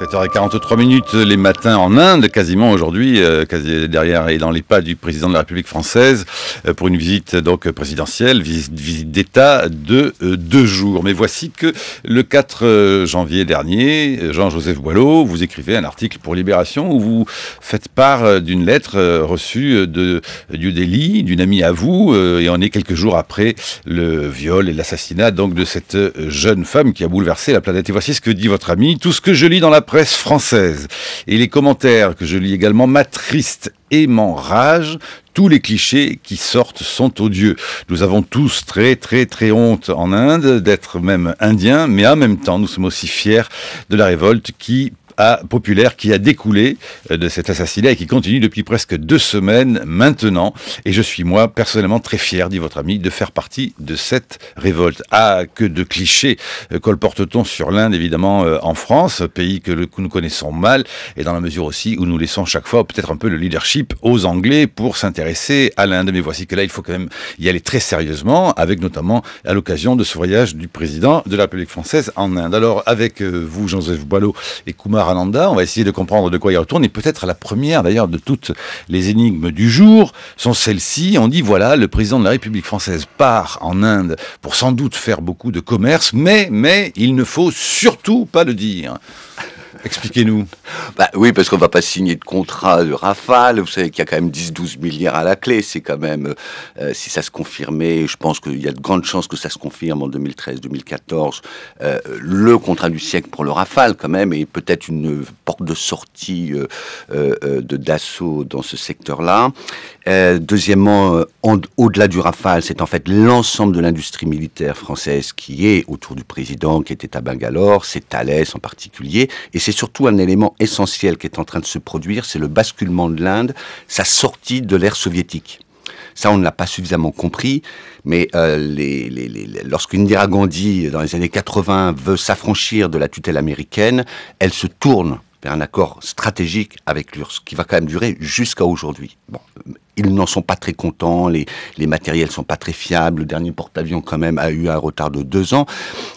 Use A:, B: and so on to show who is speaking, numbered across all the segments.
A: 7h43 les matins en Inde, quasiment aujourd'hui, quasi derrière et dans les pas du président de la République française, pour une visite donc présidentielle, visite d'État de 2 jours. Mais voici que le 4 janvier dernier, Jean-Joseph Boileau, vous écrivez un article pour Libération où vous faites part d'une lettre reçue de New Delhi, d'une amie à vous, et on est quelques jours après le viol et l'assassinat donc de cette jeune femme qui a bouleversé la planète. Et voici ce que dit votre amie: tout ce que je lis dans la presse française et les commentaires que je lis également m'attristent et m'enragent. Tous les clichés qui sortent sont odieux. Nous avons tous très honte en Inde d'être même indiens, mais en même temps nous sommes aussi fiers de la révolte populaire qui a découlé de cet assassinat et qui continue depuis presque 2 semaines maintenant. Et je suis moi personnellement très fier, dit votre ami, de faire partie de cette révolte. Ah, que de clichés colporte-t-on sur l'Inde, évidemment, en France, pays que nous connaissons mal, et dans la mesure aussi où nous laissons chaque fois peut-être un peu le leadership aux Anglais pour s'intéresser à l'Inde. Mais voici que là, il faut quand même y aller très sérieusement, avec notamment à l'occasion de ce voyage du président de la République française en Inde. Alors, avec vous, Jean-Joseph Boileau et Kumar Ananda, on va essayer de comprendre de quoi il retourne, et peut-être la première d'ailleurs de toutes les énigmes du jour sont celles-ci. On dit voilà, le président de la République française part en Inde pour sans doute faire beaucoup de commerce, mais il ne faut surtout pas le dire. Expliquez-nous.
B: Oui, parce qu'on ne va pas signer de contrat de Rafale. Vous savez qu'il y a quand même 10-12 milliards à la clé. C'est quand même, si ça se confirmait, je pense qu'il y a de grandes chances que ça se confirme en 2013-2014, le contrat du siècle pour le Rafale quand même, et peut-être une porte de sortie de Dassault dans ce secteur-là. Deuxièmement, au-delà du Rafale, c'est en fait l'ensemble de l'industrie militaire française qui est autour du président, qui était à Bangalore, c'est Thales en particulier, et c'est surtout un élément essentiel qui est en train de se produire, c'est le basculement de l'Inde, sa sortie de l'ère soviétique. Ça, on ne l'a pas suffisamment compris, mais lorsqu'Indira Gandhi, dans les années 80, veut s'affranchir de la tutelle américaine, elle se tourne vers un accord stratégique avec l'URSS, qui va quand même durer jusqu'à aujourd'hui. Bon, ils n'en sont pas très contents, les matériels sont pas très fiables, le dernier porte-avions quand même a eu un retard de 2 ans,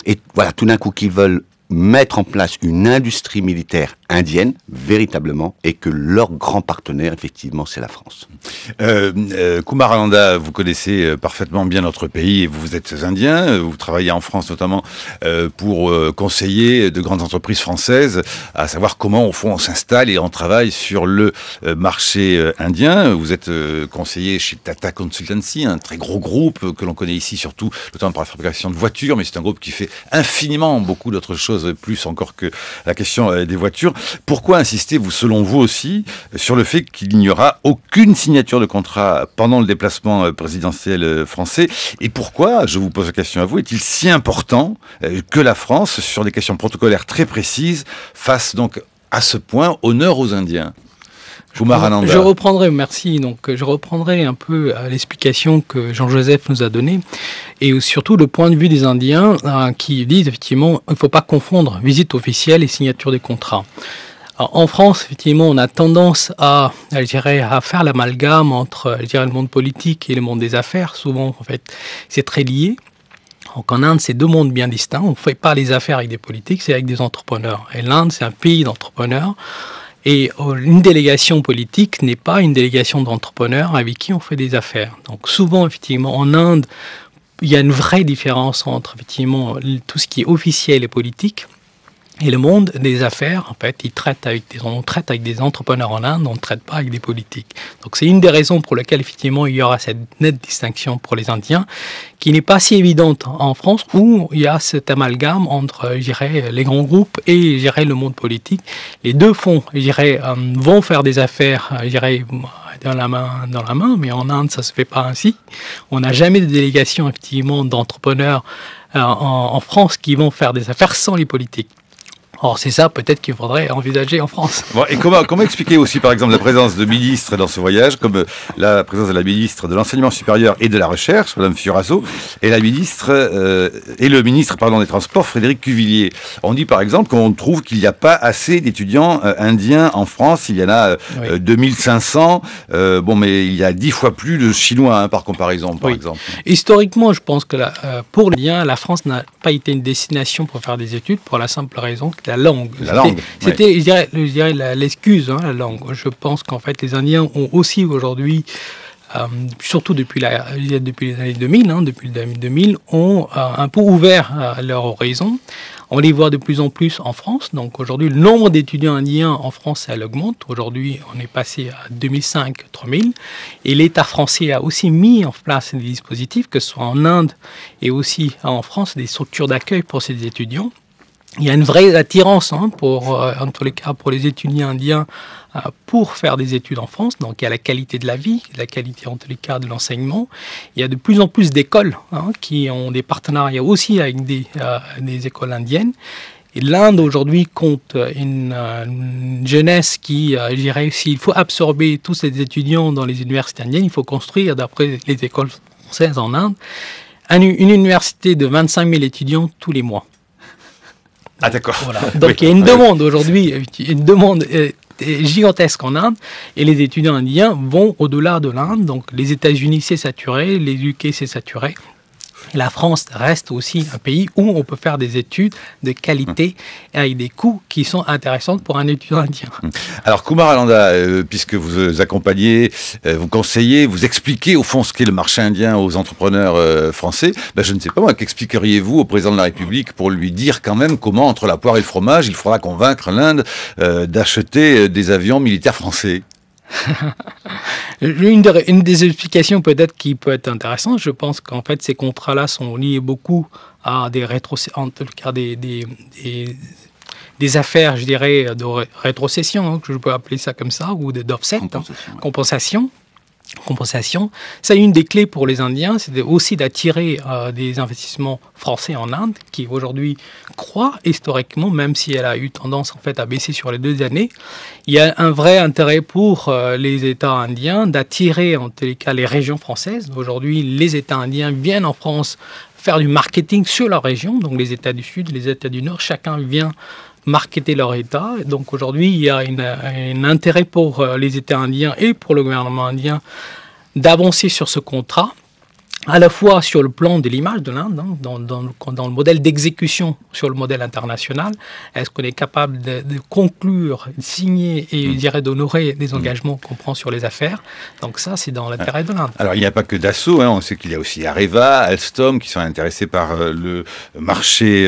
B: et voilà, tout d'un coup qu'ils veulent mettre en place une industrie militaire indienne, véritablement, et que leur grand partenaire, effectivement, c'est la France.
A: Kumar Ananda, vous connaissez parfaitement bien notre pays, et vous êtes indien, vous travaillez en France notamment pour conseiller de grandes entreprises françaises, à savoir comment, au fond, on s'installe et on travaille sur le marché indien. Vous êtes conseiller chez Tata Consultancy, un très gros groupe que l'on connaît ici, surtout notamment pour la fabrication de voitures, mais c'est un groupe qui fait infiniment beaucoup d'autres choses, plus encore que la question des voitures. Pourquoi insistez-vous, selon vous aussi, sur le fait qu'il n'y aura aucune signature de contrat pendant le déplacement présidentiel français? Et pourquoi, je vous pose la question à vous, est-il si important que la France, sur des questions protocolaires très précises, fasse donc à ce point honneur aux Indiens?
C: Je reprendrai, merci. Donc, je reprendrai un peu l'explication que Jean-Joseph nous a donnée, et surtout le point de vue des Indiens qui disent effectivement il ne faut pas confondre visite officielle et signature des contrats. Alors, en France, effectivement, on a tendance à faire l'amalgame entre le monde politique et le monde des affaires. Souvent, en fait, c'est très lié. Donc en Inde, c'est 2 mondes bien distincts. On ne fait pas les affaires avec des politiques, c'est avec des entrepreneurs. Et l'Inde, c'est un pays d'entrepreneurs. Et une délégation politique n'est pas une délégation d'entrepreneurs avec qui on fait des affaires. Donc souvent, effectivement, en Inde, il y a une vraie différence entre effectivement tout ce qui est officiel et politique. Et le monde des affaires, en fait, on traite avec des entrepreneurs en Inde, on ne traite pas avec des politiques. Donc c'est une des raisons pour lesquelles, effectivement, il y aura cette nette distinction pour les Indiens, qui n'est pas si évidente en France, où il y a cet amalgame entre, les grands groupes et, le monde politique. Les deux vont faire des affaires, dans la main, mais en Inde, ça se fait pas ainsi. On n'a jamais de délégation, effectivement, d'entrepreneurs en France qui vont faire des affaires sans les politiques. Or, c'est ça peut-être qu'il faudrait envisager en France.
A: Bon, et comment expliquer aussi, par exemple, la présence de ministres dans ce voyage, comme la présence de la ministre de l'Enseignement supérieur et de la Recherche, Mme Fioraso, et le ministre des Transports, Frédéric Cuvillier. On dit, par exemple, qu'on trouve qu'il n'y a pas assez d'étudiants indiens en France. Il y en a 2500. Mais il y a 10 fois plus de Chinois, par comparaison, par exemple.
C: Historiquement, je pense que pour les Indiens, la France n'a pas été une destination pour faire des études, pour la simple raison que la langue. C'était, je dirais l'excuse, la langue. Je pense qu'en fait, les Indiens ont aussi aujourd'hui, surtout depuis les années 2000, depuis les années 2000, ont un peu ouvert leur horizon. On les voit de plus en plus en France. Donc aujourd'hui, le nombre d'étudiants indiens en France, elle augmente. Aujourd'hui, on est passé à 2005, 3000. Et l'État français a aussi mis en place des dispositifs, que ce soit en Inde et aussi en France, des structures d'accueil pour ces étudiants. Il y a une vraie attirance en tous les cas pour les étudiants indiens pour faire des études en France. Donc il y a la qualité de la vie, la qualité en tous les cas de l'enseignement. Il y a de plus en plus d'écoles qui ont des partenariats aussi avec des écoles indiennes. Et l'Inde aujourd'hui compte une jeunesse qui, je dirais, s'il faut absorber tous ces étudiants dans les universités indiennes, il faut construire, d'après les écoles françaises en Inde, une université de 25 000 étudiants tous les mois.
A: Ah d'accord.
C: Voilà. Donc il y a une demande aujourd'hui, une demande gigantesque en Inde, et les étudiants indiens vont au-delà de l'Inde. Donc les États-Unis, c'est saturé, les UK, c'est saturé. La France reste aussi un pays où on peut faire des études de qualité avec des coûts qui sont intéressants pour un étudiant indien.
A: Alors Kumar Ananda, puisque vous accompagnez, vous conseillez, vous expliquez au fond ce qu'est le marché indien aux entrepreneurs français, je ne sais pas moi, qu'expliqueriez-vous au président de la République pour lui dire quand même comment, entre la poire et le fromage, il faudra convaincre l'Inde d'acheter des avions militaires français?
C: Une des explications peut-être qui peut être intéressante, je pense qu'en fait ces contrats-là sont liés beaucoup à des des affaires, je dirais, de rétrocession, que je peux appeler ça comme ça, ou d'offset, compensation. C'est une des clés pour les Indiens, c'est aussi d'attirer des investissements français en Inde, qui aujourd'hui croît historiquement, même si elle a eu tendance en fait à baisser sur les 2 années. Il y a un vrai intérêt pour les États indiens d'attirer en tous les cas les régions françaises. Aujourd'hui, les États indiens viennent en France faire du marketing sur leur région, donc les États du Sud, les États du Nord, chacun vient marketer leur État. Donc aujourd'hui, il y a un intérêt pour les États indiens et pour le gouvernement indien d'avancer sur ce contrat, à la fois sur le plan de l'image de l'Inde, dans le modèle d'exécution sur le modèle international. Est-ce qu'on est capable de conclure, de signer et je dirais d'honorer des engagements qu'on prend sur les affaires? Donc ça, c'est dans l'intérêt de l'Inde.
A: Alors il n'y a pas que Dassault, on sait qu'il y a aussi Areva, Alstom qui sont intéressés par le marché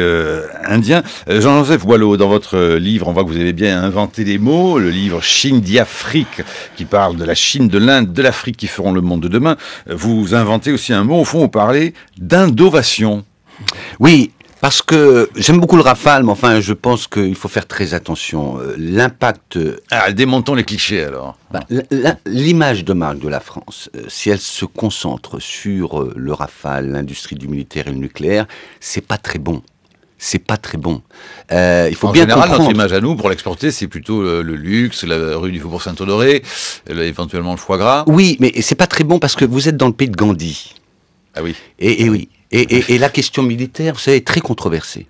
A: indien. Jean-Joseph Boileau, dans votre livre, on voit que vous avez bien inventé des mots, le livre Chine d'Afrique qui parle de la Chine, de l'Inde, de l'Afrique qui feront le monde de demain. Vous inventez aussi un mot, au fond, vous parlez d'indovation.
B: Oui, parce que j'aime beaucoup le Rafale, mais enfin, je pense qu'il faut faire très attention. L'impact...
A: démontons les clichés, alors.
B: L'image de marque de la France, si elle se concentre sur le Rafale, l'industrie du militaire et le nucléaire, c'est pas très bon. C'est pas très bon. Il faut
A: en
B: bien
A: général,
B: comprendre.
A: notre image à nous, pour l'exporter, c'est plutôt le luxe, la rue du Faubourg Saint-Honoré, éventuellement le foie gras.
B: Oui, mais c'est pas très bon parce que vous êtes dans le pays de Gandhi.
A: Ah oui.
B: Et oui. Et la question militaire, vous savez, est très controversée.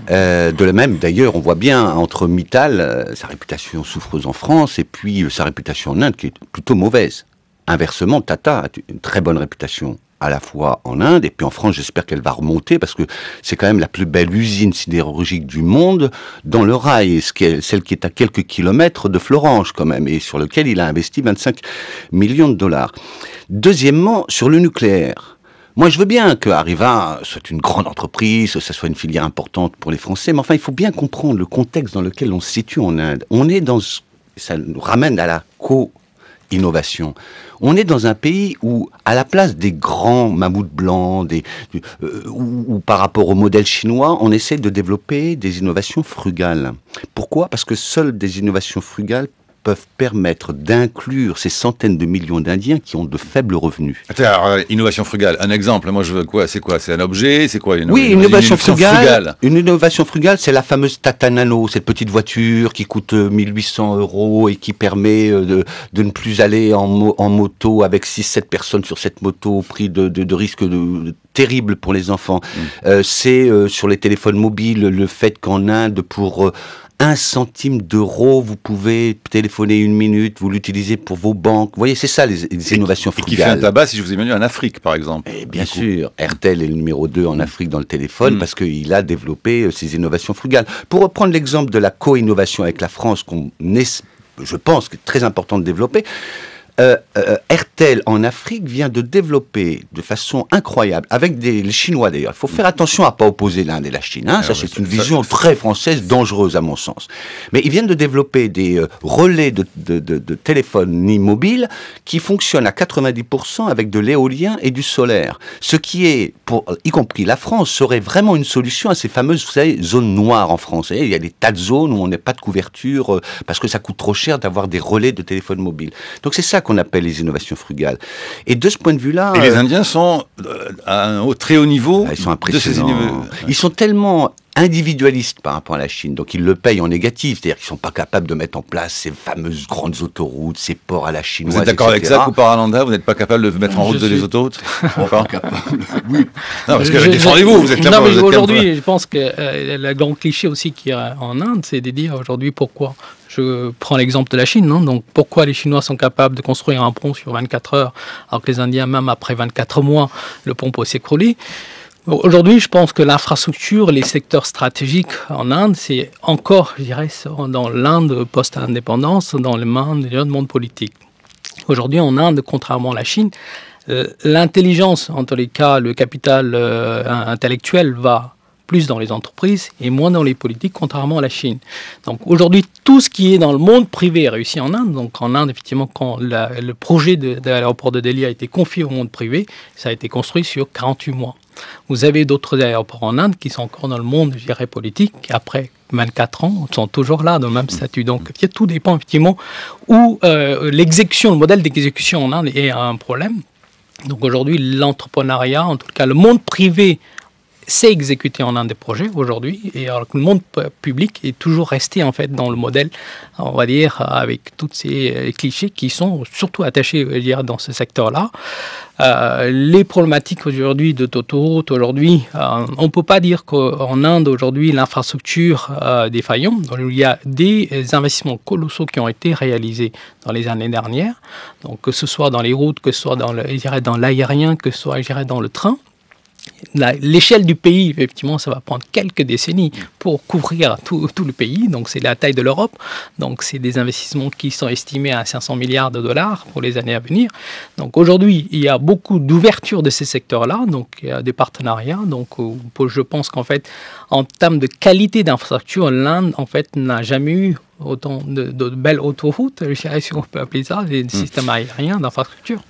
B: De la même, d'ailleurs, on voit bien entre Mittal, sa réputation souffreuse en France, et puis sa réputation en Inde, qui est plutôt mauvaise. Inversement, Tata a une très bonne réputation à la fois en Inde, et puis en France, j'espère qu'elle va remonter, parce que c'est quand même la plus belle usine sidérurgique du monde dans le rail, celle qui est à quelques kilomètres de Florange, quand même, et sur lequel il a investi 25 millions de dollars. Deuxièmement, sur le nucléaire. Moi, je veux bien que Areva soit une grande entreprise, que ce soit une filière importante pour les Français, mais enfin, il faut bien comprendre le contexte dans lequel on se situe en Inde. On est dans... Ça nous ramène à la co-innovation. On est dans un pays où, à la place des grands mammouths blancs, ou par rapport au modèle chinois, on essaie de développer des innovations frugales. Pourquoi ? Parce que seules des innovations frugales peuvent permettre d'inclure ces centaines de millions d'Indiens qui ont de faibles revenus.
A: Alors, innovation frugale, un exemple, moi je veux quoi? C'est quoi? C'est un objet? C'est quoi?
B: Oui, une innovation frugale. Une innovation frugale, c'est la fameuse Tata Nano, cette petite voiture qui coûte 1800 € et qui permet de ne plus aller en moto avec 6-7 personnes sur cette moto au prix de risques terribles pour les enfants. C'est sur les téléphones mobiles, le fait qu'en Inde, pour 1 centime d'euro, vous pouvez téléphoner 1 minute, vous l'utilisez pour vos banques. Vous voyez, c'est ça les innovations frugales.
A: Et qui fait un tabac, si je vous ai venu en Afrique, par exemple.
B: Et bien sûr, Airtel est le numéro 2 en Afrique dans le téléphone parce qu'il a développé ces innovations frugales. Pour reprendre l'exemple de la co-innovation avec la France, je pense que c'est très important de développer, Airtel en Afrique vient de développer de façon incroyable, avec les Chinois d'ailleurs. Il faut faire attention à ne pas opposer l'Inde et la Chine. Hein. Ça, c'est une vision très française, dangereuse à mon sens. Mais ils viennent de développer des relais de téléphonie mobile qui fonctionnent à 90% avec de l'éolien et du solaire. Ce qui est, y compris la France, serait vraiment une solution à ces fameuses, vous savez, zones noires en France. Il y a des tas de zones où on n'a pas de couverture parce que ça coûte trop cher d'avoir des relais de téléphone mobile. Donc c'est ça qu'on appelle les innovations frugales. Et de ce point de vue-là...
A: Et les Indiens sont à un très haut niveau.
B: Ils sont impressionnants. Ils sont tellement individualistes par rapport à la Chine, donc ils le payent en négatif, c'est-à-dire qu'ils ne sont pas capables de mettre en place ces fameuses grandes autoroutes, ces ports à la chinoise,
A: Vous êtes d'accord avec ça, Coupa-Ralanda? Vous n'êtes pas capable de mettre en route les autoroutes?
B: Pas capable. Oui.
A: Non, parce que défendez-vous, vous êtes capable.
C: Non, mais aujourd'hui, je pense que le grand cliché aussi qu'il y a en Inde, c'est de dire aujourd'hui pourquoi. Je prends l'exemple de la Chine, non? Donc pourquoi les Chinois sont capables de construire un pont sur 24 heures, alors que les Indiens, même après 24 mois, le pont peut s'écrouler. Aujourd'hui, je pense que l'infrastructure, les secteurs stratégiques en Inde, c'est encore, je dirais, dans l'Inde post-indépendance, dans le monde politique. Aujourd'hui, en Inde, contrairement à la Chine, l'intelligence, en tous les cas, le capital intellectuel va plus dans les entreprises et moins dans les politiques, contrairement à la Chine. Donc aujourd'hui, tout ce qui est dans le monde privé est réussi en Inde. Donc en Inde, effectivement, quand le projet de l'aéroport de Delhi a été confié au monde privé, ça a été construit sur 48 mois. Vous avez d'autres aéroports en Inde qui sont encore dans le monde, je dirais, politique, qui après 24 ans sont toujours là, dans le même statut. Donc tout dépend effectivement où l'exécution, le modèle d'exécution en Inde est un problème. Donc aujourd'hui, l'entrepreneuriat, en tout cas le monde privé, c'est exécuté en Inde des projets aujourd'hui, et alors que le monde public est toujours resté en fait dans le modèle, on va dire, avec tous ces clichés qui sont surtout attachés, je veux dire, dans ce secteur-là. Les problématiques aujourd'hui de d'autoroute, aujourd'hui, on ne peut pas dire qu'en Inde aujourd'hui l'infrastructure est défaillante. Il y a des investissements colossaux qui ont été réalisés dans les années dernières, donc que ce soit dans les routes, que ce soit dans l'aérien, que ce soit, je dirais, dans le train. L'échelle du pays, effectivement, ça va prendre quelques décennies pour couvrir tout le pays. Donc, c'est la taille de l'Europe. Donc, c'est des investissements qui sont estimés à 500 milliards de dollars pour les années à venir. Donc, aujourd'hui, il y a beaucoup d'ouverture de ces secteurs-là. Donc, il y a des partenariats. Donc, je pense qu'en fait, en termes de qualité d'infrastructure, l'Inde, en fait, n'a jamais eu autant de belles autoroutes, je dirais, si on peut appeler ça, des systèmes aériens d'infrastructure.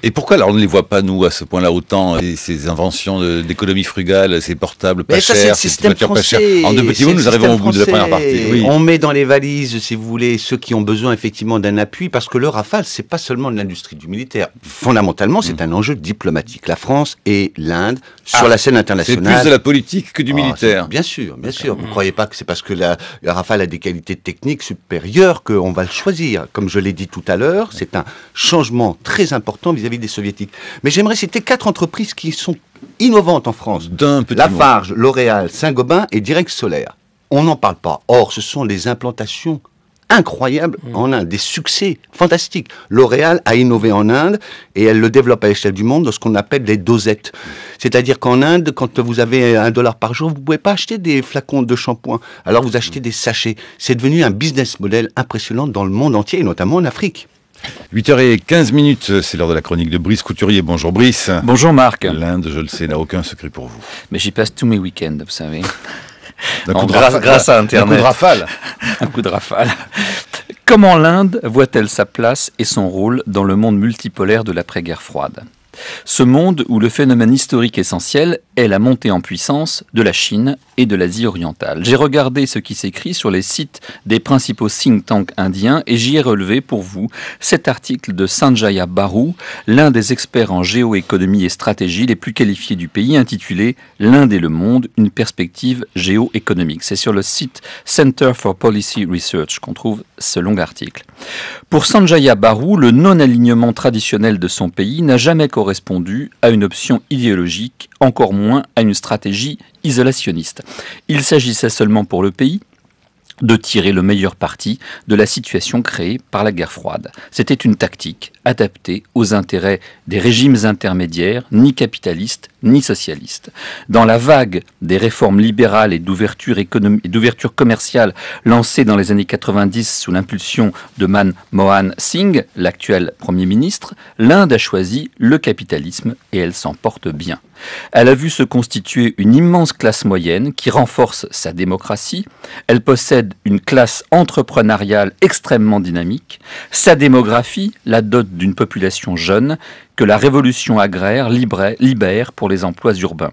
A: Et pourquoi alors on ne les voit pas, nous, à ce point-là, autant, ces inventions d'économie frugale, ces portables pas chers, ces voitures pas chères? En 2 petits mots, nous arrivons au bout de la première partie. Oui.
B: On met dans les valises, si vous voulez, ceux qui ont besoin effectivement d'un appui, parce que le Rafale, c'est pas seulement de l'industrie du militaire. Fondamentalement, c'est un enjeu diplomatique. La France et l'Inde, sur la scène internationale...
A: C'est plus de la politique que du militaire.
B: Bien sûr, bien sûr. Vous ne croyez pas que c'est parce que le Rafale a des qualités techniques supérieures qu'on va le choisir. Comme je l'ai dit tout à l'heure, c'est un changement très important vis-à-vis des soviétiques. Mais j'aimerais citer 4 entreprises qui sont innovantes en France. Lafarge, L'Oréal, Saint-Gobain et Direct Solaire. On n'en parle pas. Or, ce sont des implantations incroyables en Inde, des succès fantastiques. L'Oréal a innové en Inde et elle le développe à l'échelle du monde dans ce qu'on appelle les dosettes. C'est-à-dire qu'en Inde, quand vous avez $1 par jour, vous ne pouvez pas acheter des flacons de shampoing. Alors vous achetez des sachets. C'est devenu un business model impressionnant dans le monde entier, et notamment en Afrique.
A: 8h15, c'est l'heure de la chronique de Brice Couturier. Bonjour Brice.
D: Bonjour Marc.
A: L'Inde, je le sais, n'a aucun secret pour vous.
D: Mais j'y passe tous mes week-ends, vous savez.
A: Grâce à Internet. Un coup de rafale.
D: Un coup de rafale. Comment l'Inde voit-elle sa place et son rôle dans le monde multipolaire de l'après-guerre froide? Ce monde où le phénomène historique essentiel est la montée en puissance de la Chine et de l'Asie orientale. J'ai regardé ce qui s'écrit sur les sites des principaux think tanks indiens et j'y ai relevé pour vous cet article de Sanjaya Baru, l'un des experts en géoéconomie et stratégie les plus qualifiés du pays, intitulé « L'Inde et le monde, une perspective géoéconomique ». C'est sur le site Center for Policy Research qu'on trouve ce long article. Pour Sanjaya Baru, le non-alignement traditionnel de son pays n'a jamais correspondu à une option idéologique, encore moins à une stratégie isolationniste. Il s'agissait seulement pour le pays de tirer le meilleur parti de la situation créée par la guerre froide. C'était une tactique adaptée aux intérêts des régimes intermédiaires, ni capitalistes, ni socialistes. Dans la vague des réformes libérales et d'ouverture commerciale lancées dans les années 90 sous l'impulsion de Manmohan Singh, l'actuel Premier ministre, l'Inde a choisi le capitalisme et elle s'en porte bien. Elle a vu se constituer une immense classe moyenne qui renforce sa démocratie. Elle possède une classe entrepreneuriale extrêmement dynamique. Sa démographie la dote d'une population jeune que la révolution agraire libère pour les emplois urbains.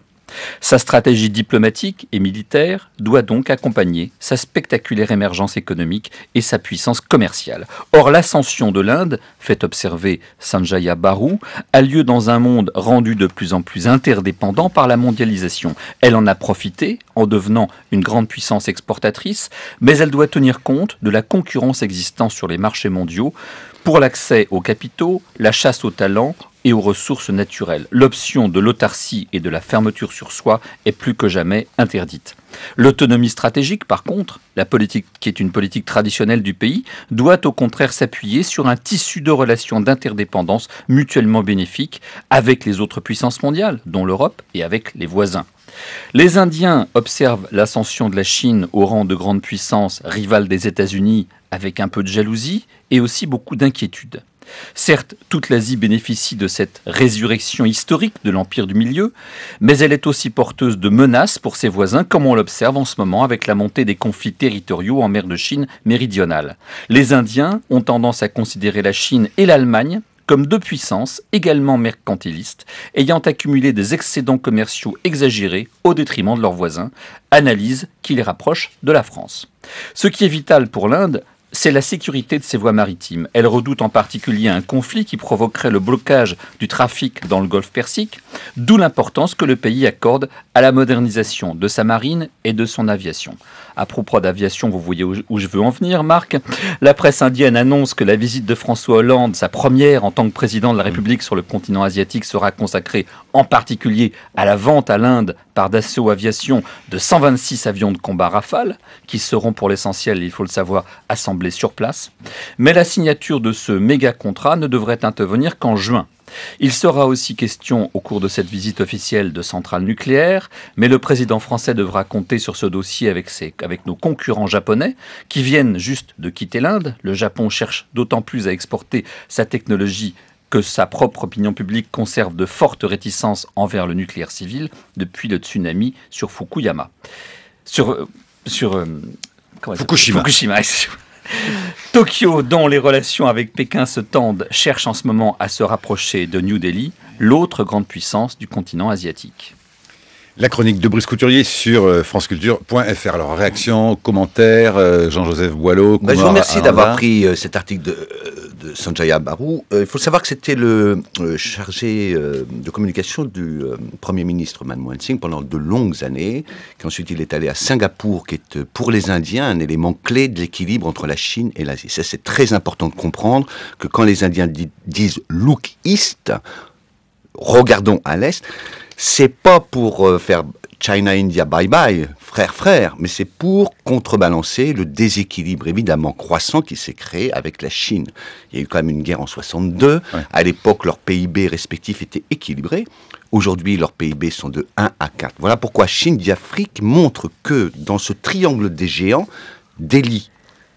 D: Sa stratégie diplomatique et militaire doit donc accompagner sa spectaculaire émergence économique et sa puissance commerciale. Or, l'ascension de l'Inde, fait observer Sanjaya Baru, a lieu dans un monde rendu de plus en plus interdépendant par la mondialisation. Elle en a profité en devenant une grande puissance exportatrice, mais elle doit tenir compte de la concurrence existant sur les marchés mondiaux pour l'accès aux capitaux, la chasse aux talents et aux ressources naturelles. L'option de l'autarcie et de la fermeture sur soi est plus que jamais interdite. L'autonomie stratégique, par contre, la politique qui est une politique traditionnelle du pays, doit au contraire s'appuyer sur un tissu de relations d'interdépendance mutuellement bénéfiques avec les autres puissances mondiales, dont l'Europe, et avec les voisins. Les Indiens observent l'ascension de la Chine au rang de grande puissance rivale des États-Unis avec un peu de jalousie et aussi beaucoup d'inquiétude. Certes, toute l'Asie bénéficie de cette résurrection historique de l'Empire du Milieu, mais elle est aussi porteuse de menaces pour ses voisins, comme on l'observe en ce moment avec la montée des conflits territoriaux en mer de Chine méridionale. Les Indiens ont tendance à considérer la Chine et l'Allemagne comme deux puissances également mercantilistes, ayant accumulé des excédents commerciaux exagérés au détriment de leurs voisins, analyse qui les rapproche de la France. Ce qui est vital pour l'Inde, c'est la sécurité de ses voies maritimes. Elle redoute en particulier un conflit qui provoquerait le blocage du trafic dans le golfe Persique, d'où l'importance que le pays accorde à la modernisation de sa marine et de son aviation. À propos d'aviation, vous voyez où je veux en venir, Marc. La presse indienne annonce que la visite de François Hollande, sa première en tant que président de la République sur le continent asiatique, sera consacrée en particulier à la vente à l'Inde par Dassault Aviation de 126 avions de combat Rafale, qui seront pour l'essentiel, il faut le savoir, assemblés sur place. Mais la signature de ce méga contrat ne devrait intervenir qu'en juin. Il sera aussi question au cours de cette visite officielle de centrales nucléaires, mais le président français devra compter sur ce dossier avec nos concurrents japonais qui viennent juste de quitter l'Inde. Le Japon cherche d'autant plus à exporter sa technologie que sa propre opinion publique conserve de fortes réticences envers le nucléaire civil depuis le tsunami sur Fukushima. Fukushima. Tokyo, dont les relations avec Pékin se tendent, cherche en ce moment à se rapprocher de New Delhi, l'autre grande puissance du continent asiatique.
A: La chronique de Brice Couturier sur franceculture.fr. Alors, réaction, commentaire, Jean-Joseph Boileau.
B: Je vous remercie d'avoir pris cet article de Sanjaya Baru. Il faut savoir que c'était le chargé de communication du Premier ministre Manmohan Singh pendant de longues années, qu'ensuite il est allé à Singapour, qui est pour les Indiens un élément clé de l'équilibre entre la Chine et l'Asie. Ça, c'est très important de comprendre que quand les Indiens disent « look east », regardons à l'est, c'est pas pour faire China-India bye-bye, frère, mais c'est pour contrebalancer le déséquilibre évidemment croissant qui s'est créé avec la Chine. Il y a eu quand même une guerre en 62. Ouais. À l'époque, leurs PIB respectifs étaient équilibrés. Aujourd'hui, leurs PIB sont de 1 à 4. Voilà pourquoi Chine-Afrique montre que dans ce triangle des géants, Delhi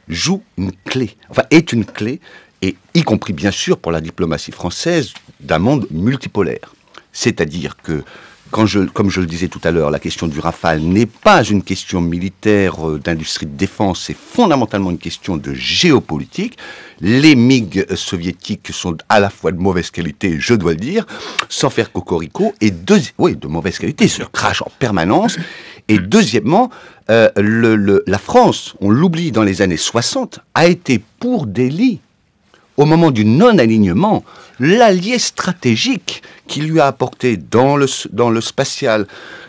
B: joue une clé, est une clé, et y compris bien sûr pour la diplomatie française d'un monde multipolaire. C'est-à-dire que comme je le disais tout à l'heure, la question du Rafale n'est pas une question militaire d'industrie de défense, c'est fondamentalement une question de géopolitique. Les MiG soviétiques sont à la fois de mauvaise qualité, je dois le dire, sans faire cocorico, et de mauvaise qualité, se crache en permanence. Et deuxièmement, la France, on l'oublie dans les années 60, a été pour Delhi, au moment du non-alignement, l'allié stratégique qui lui a apporté dans le spatial,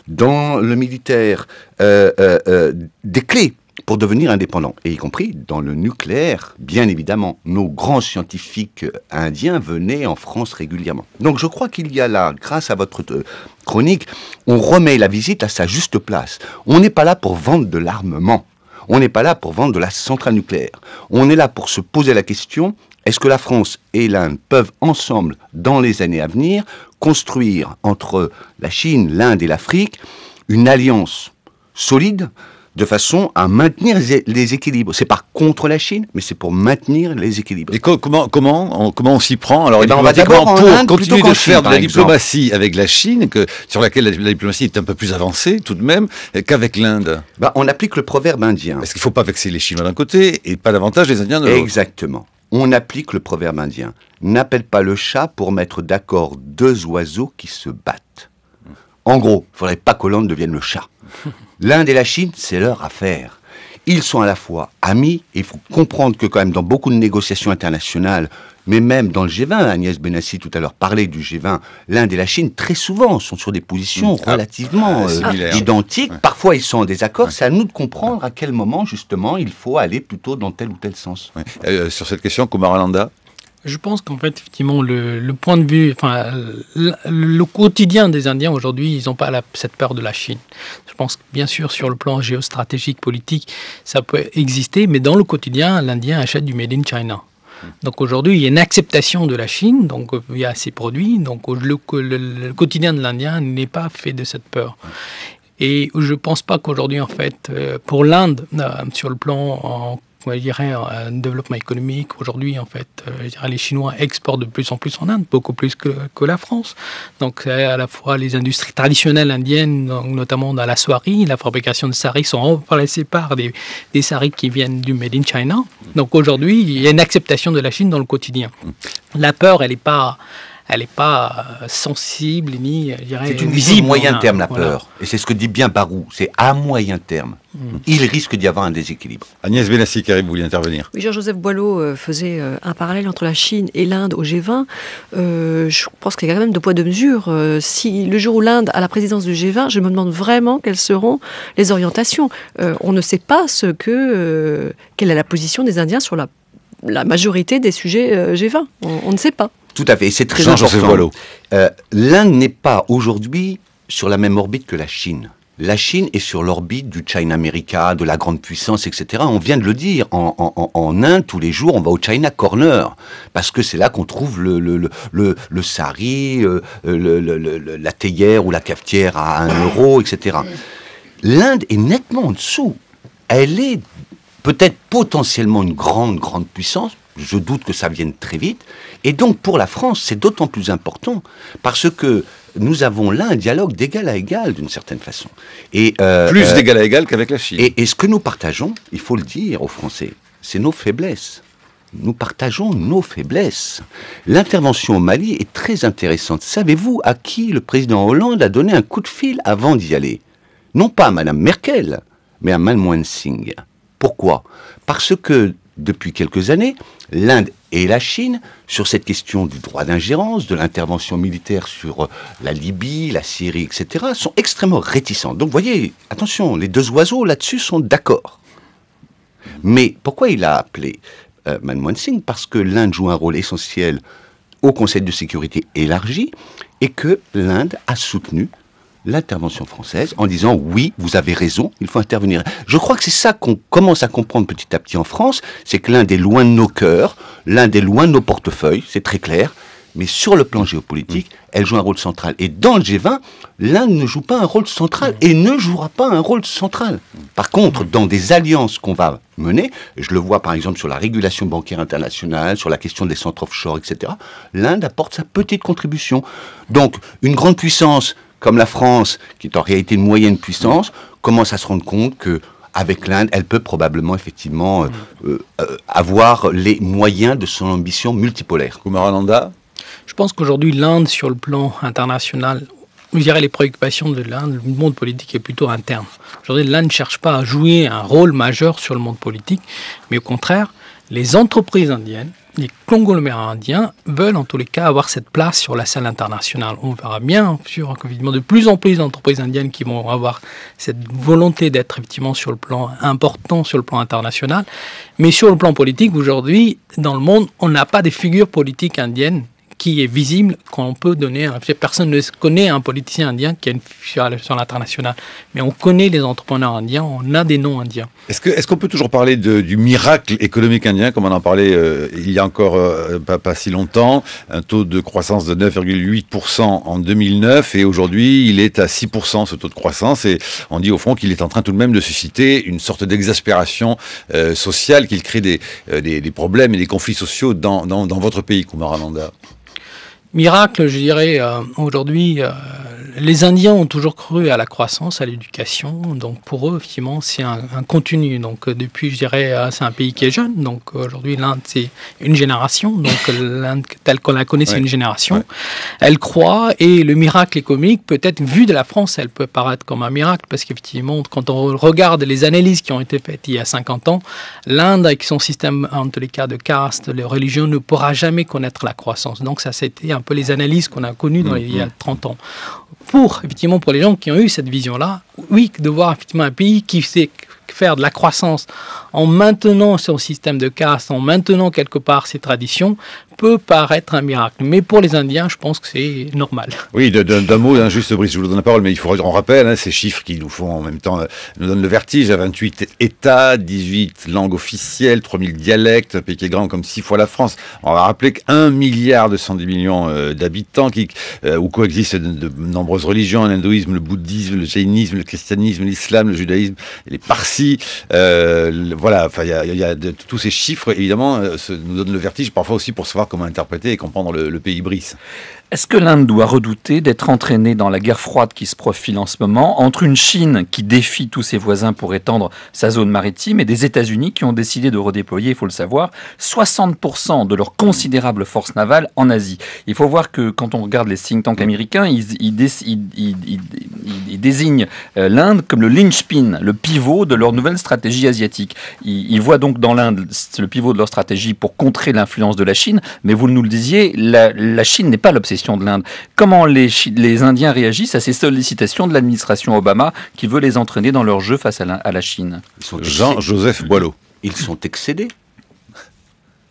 B: dans le militaire, des clés pour devenir indépendant, et y compris dans le nucléaire, bien évidemment. Nos grands scientifiques indiens venaient en France régulièrement. Donc je crois qu'il y a là, grâce à votre chronique, on remet la visite à sa juste place. On n'est pas là pour vendre de l'armement. On n'est pas là pour vendre de la centrale nucléaire. On est là pour se poser la question, est-ce que la France et l'Inde peuvent ensemble, dans les années à venir, construire entre la Chine, l'Inde et l'Afrique une alliance solide de façon à maintenir les équilibres. C'est pas contre la Chine, mais c'est pour maintenir les équilibres.
A: Et comment on s'y prend? Alors,
B: on va d'abord
A: pour
B: Inde,
A: continuer de faire de la diplomatie avec la Chine, sur laquelle la diplomatie est un peu plus avancée tout de même qu'avec l'Inde.
B: On applique le proverbe indien.
A: Est-ce qu'il ne faut pas vexer les Chinois d'un côté et pas davantage les Indiens de l'autre?
B: Exactement. On applique le proverbe indien. N'appelle pas le chat pour mettre d'accord deux oiseaux qui se battent. En gros, il ne faudrait pas qu'Hollande devienne le chat. L'Inde et la Chine, c'est leur affaire. Ils sont à la fois amis, et il faut comprendre que quand même dans beaucoup de négociations internationales, mais même dans le G20, Agnès Benassi tout à l'heure parlait du G20, l'Inde et la Chine très souvent sont sur des positions relativement identiques. Ouais. Parfois ils sont en désaccord, c'est à nous de comprendre à quel moment justement il faut aller plutôt dans tel ou tel sens.
A: Ouais. Sur cette question, Kumaralanda?
C: Je pense qu'en fait, effectivement, le point de vue, enfin, le quotidien des Indiens aujourd'hui, ils n'ont pas cette peur de la Chine. Je pense que, bien sûr, sur le plan géostratégique, politique, ça peut exister, mais dans le quotidien, l'Indien achète du Made in China. Donc aujourd'hui, il y a une acceptation de la Chine, donc il y a ces produits, donc le quotidien de l'Indien n'est pas fait de cette peur. Et je ne pense pas qu'aujourd'hui, en fait, pour l'Inde, sur le plan je dirais, un développement économique. Aujourd'hui, en fait, je dirais, les Chinois exportent de plus en plus en Inde, beaucoup plus que la France. Donc, c'est à la fois les industries traditionnelles indiennes, notamment dans la soierie, la fabrication de saris sont remplacées par des saris qui viennent du Made in China. Donc, aujourd'hui, il y a une acceptation de la Chine dans le quotidien. La peur, elle n'est pas sensible ni, je dirais,
B: c'est une vision moyen terme, la peur. Et c'est ce que dit bien Barou, c'est à moyen terme. Il risque d'y avoir un déséquilibre.
A: Agnès Benassi, vous vouliez intervenir?
E: Oui, Jean-Joseph Boileau faisait un parallèle entre la Chine et l'Inde au G20. Je pense qu'il y a quand même deux poids, deux mesures. Si le jour où l'Inde a la présidence du G20, je me demande vraiment quelles seront les orientations. On ne sait pas quelle est la position des Indiens sur la majorité des sujets G20. On ne sait pas.
B: Tout à fait, et c'est très important. L'Inde n'est pas aujourd'hui sur la même orbite que la Chine. La Chine est sur l'orbite du China America, de la grande puissance, etc. On vient de le dire, en Inde, tous les jours, on va au China Corner, parce que c'est là qu'on trouve le sari, la théière ou la cafetière à 1 euro, etc. L'Inde est nettement en dessous. Elle est peut-être potentiellement une grande puissance. Je doute que ça vienne très vite. Et donc, pour la France, c'est d'autant plus important, parce que nous avons là un dialogue d'égal à égal, d'une certaine façon. Et,
A: plus d'égal à égal qu'avec la Chine.
B: Et ce que nous partageons, il faut le dire aux Français, c'est nos faiblesses. Nous partageons nos faiblesses. L'intervention au Mali est très intéressante. Savez-vous à qui le président Hollande a donné un coup de fil avant d'y aller? Non pas à Mme Merkel, mais à Manmohan Singh. Pourquoi? Parce que depuis quelques années, l'Inde et la Chine, sur cette question du droit d'ingérence, de l'intervention militaire sur la Libye, la Syrie, etc., sont extrêmement réticents. Donc, vous voyez, attention, les deux oiseaux là-dessus sont d'accord. Mais pourquoi il a appelé Manmohan Singh? Parce que l'Inde joue un rôle essentiel au Conseil de sécurité élargi et que l'Inde a soutenu l'intervention française en disant oui, vous avez raison, il faut intervenir. Je crois que c'est ça qu'on commence à comprendre petit à petit en France, c'est que l'Inde est loin de nos cœurs, l'Inde est loin de nos portefeuilles, c'est très clair, mais sur le plan géopolitique, elle joue un rôle central. Et dans le G20, l'Inde ne joue pas un rôle central et ne jouera pas un rôle central. Par contre, dans des alliances qu'on va mener, je le vois par exemple sur la régulation bancaire internationale, sur la question des centres offshore, etc., l'Inde apporte sa petite contribution. Donc, une grande puissance comme la France, qui est en réalité une moyenne puissance, commence à se rendre compte que avec l'Inde, elle peut probablement effectivement avoir les moyens de son ambition multipolaire.
A: Kumarananda ?
C: Je pense qu'aujourd'hui, l'Inde, sur le plan international, je dirais les préoccupations de l'Inde, le monde politique est plutôt interne. Aujourd'hui, l'Inde ne cherche pas à jouer un rôle majeur sur le monde politique, mais au contraire, les entreprises indiennes, les conglomérats indiens veulent en tous les cas avoir cette place sur la scène internationale. On verra bien sûr qu'évidemment de plus en plus d'entreprises indiennes qui vont avoir cette volonté d'être effectivement sur le plan important, sur le plan international. Mais sur le plan politique, aujourd'hui, dans le monde, on n'a pas des figures politiques indiennes qui est visible, qu'on peut donner. Personne ne connaît un politicien indien qui a une sur l'international. Mais on connaît les entrepreneurs indiens, on a des noms indiens.
A: Est-ce qu'on peut toujours parler du miracle économique indien, comme on en parlait il y a encore pas si longtemps, un taux de croissance de 9,8% en 2009, et aujourd'hui il est à 6% ce taux de croissance, et on dit au fond qu'il est en train tout de même de susciter une sorte d'exaspération sociale, qu'il crée des problèmes et des conflits sociaux dans votre pays, Kumarananda.
C: Miracle, je dirais, aujourd'hui, les Indiens ont toujours cru à la croissance, à l'éducation. Donc pour eux, effectivement, c'est un continu. Donc depuis, je dirais, c'est un pays qui est jeune. Donc aujourd'hui, l'Inde, c'est une génération. Donc l'Inde, telle qu'on la connaît, c'est une génération. Ouais. Elle croît, et le miracle économique, peut-être vu de la France, elle peut paraître comme un miracle, parce qu'effectivement, quand on regarde les analyses qui ont été faites il y a 50 ans, l'Inde, avec son système, en tous les cas, de caste, de religion, ne pourra jamais connaître la croissance. Donc ça, c'était un peu les analyses qu'on a connues il y a 30 ans. Pour les gens qui ont eu cette vision-là, oui, de voir effectivement un pays qui sait faire de la croissance en maintenant son système de caste, en maintenant quelque part ses traditions, peut paraître un miracle. Mais pour les Indiens, je pense que c'est normal.
A: Oui, d'un mot, juste Brice, je vous donne la parole, mais il faut qu'on rappelle ces chiffres qui nous font en même temps, nous donnent le vertige, à 28 États, 18 langues officielles, 3000 dialectes, un pays qui est grand comme 6 fois la France. On va rappeler qu'1 milliard de 110 millions d'habitants où coexistent de nombreuses religions, l'hindouisme, le bouddhisme, le jaïnisme, le christianisme, l'islam, le judaïsme, et les parsis. Voilà, enfin, il y a tous ces chiffres, évidemment, nous donnent le vertige, parfois aussi pour savoir comment interpréter et comprendre le pays Brice.
D: Est-ce que l'Inde doit redouter d'être entraînée dans la guerre froide qui se profile en ce moment entre une Chine qui défie tous ses voisins pour étendre sa zone maritime et des États-Unis qui ont décidé de redéployer, il faut le savoir, 60% de leur considérable force navale en Asie. Il faut voir que quand on regarde les think tanks américains, ils désignent l'Inde comme le linchpin, le pivot de leur nouvelle stratégie asiatique. Ils voient donc dans l'Inde le pivot de leur stratégie pour contrer l'influence de la Chine, mais vous nous le disiez, la Chine n'est pas l'obsession de l'Inde. Comment les Indiens réagissent à ces sollicitations de l'administration Obama qui veut les entraîner dans leur jeu face à la Chine?
A: Jean-Joseph Boileau.
B: Ils sont excédés.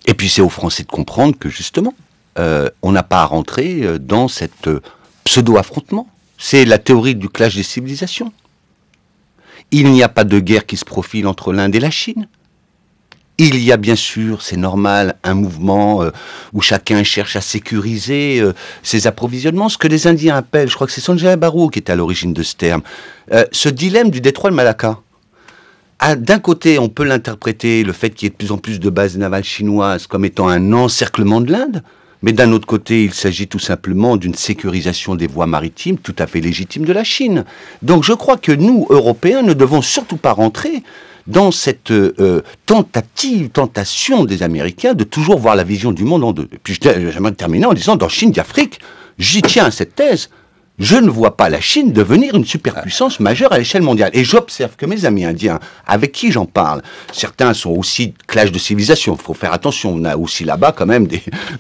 B: Et puis c'est aux Français de comprendre que justement, on n'a pas à rentrer dans cette pseudo-affrontement. C'est la théorie du clash des civilisations. Il n'y a pas de guerre qui se profile entre l'Inde et la Chine. Il y a bien sûr, c'est normal, un mouvement où chacun cherche à sécuriser ses approvisionnements. Ce que les Indiens appellent, je crois que c'est Sanjay Baru qui est à l'origine de ce terme, ce dilemme du détroit de Malacca. D'un côté, on peut l'interpréter, le fait qu'il y ait de plus en plus de bases navales chinoises, comme étant un encerclement de l'Inde. Mais d'un autre côté, il s'agit tout simplement d'une sécurisation des voies maritimes tout à fait légitime de la Chine. Donc je crois que nous, Européens, ne devons surtout pas rentrer dans cette tentation des Américains de toujours voir la vision du monde en deux. Et puis j'aimerais terminer en disant, dans Chine d'Afrique, j'y tiens à cette thèse, je ne vois pas la Chine devenir une superpuissance majeure à l'échelle mondiale. Et j'observe que mes amis indiens, avec qui j'en parle, certains sont aussi clash de civilisation, il faut faire attention, on a aussi là-bas quand même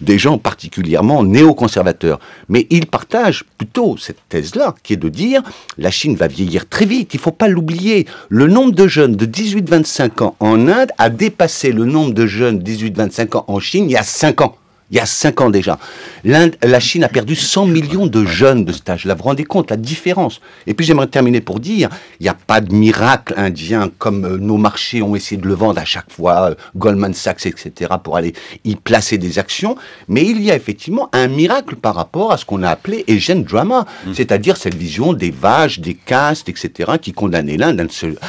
B: des gens particulièrement néoconservateurs. Mais ils partagent plutôt cette thèse-là, qui est de dire, la Chine va vieillir très vite, il ne faut pas l'oublier. Le nombre de jeunes de 18-25 ans en Inde a dépassé le nombre de jeunes de 18-25 ans en Chine il y a 5 ans. Il y a 5 ans déjà. La Chine a perdu 100 millions de jeunes de cet âge-là. Vous vous rendez compte, la différence. Et puis j'aimerais terminer pour dire, il n'y a pas de miracle indien comme nos marchés ont essayé de le vendre à chaque fois, Goldman Sachs, etc., pour aller y placer des actions. Mais il y a effectivement un miracle par rapport à ce qu'on a appelé Asian Drama, c'est-à-dire cette vision des vaches, des castes, etc., qui condamnait l'Inde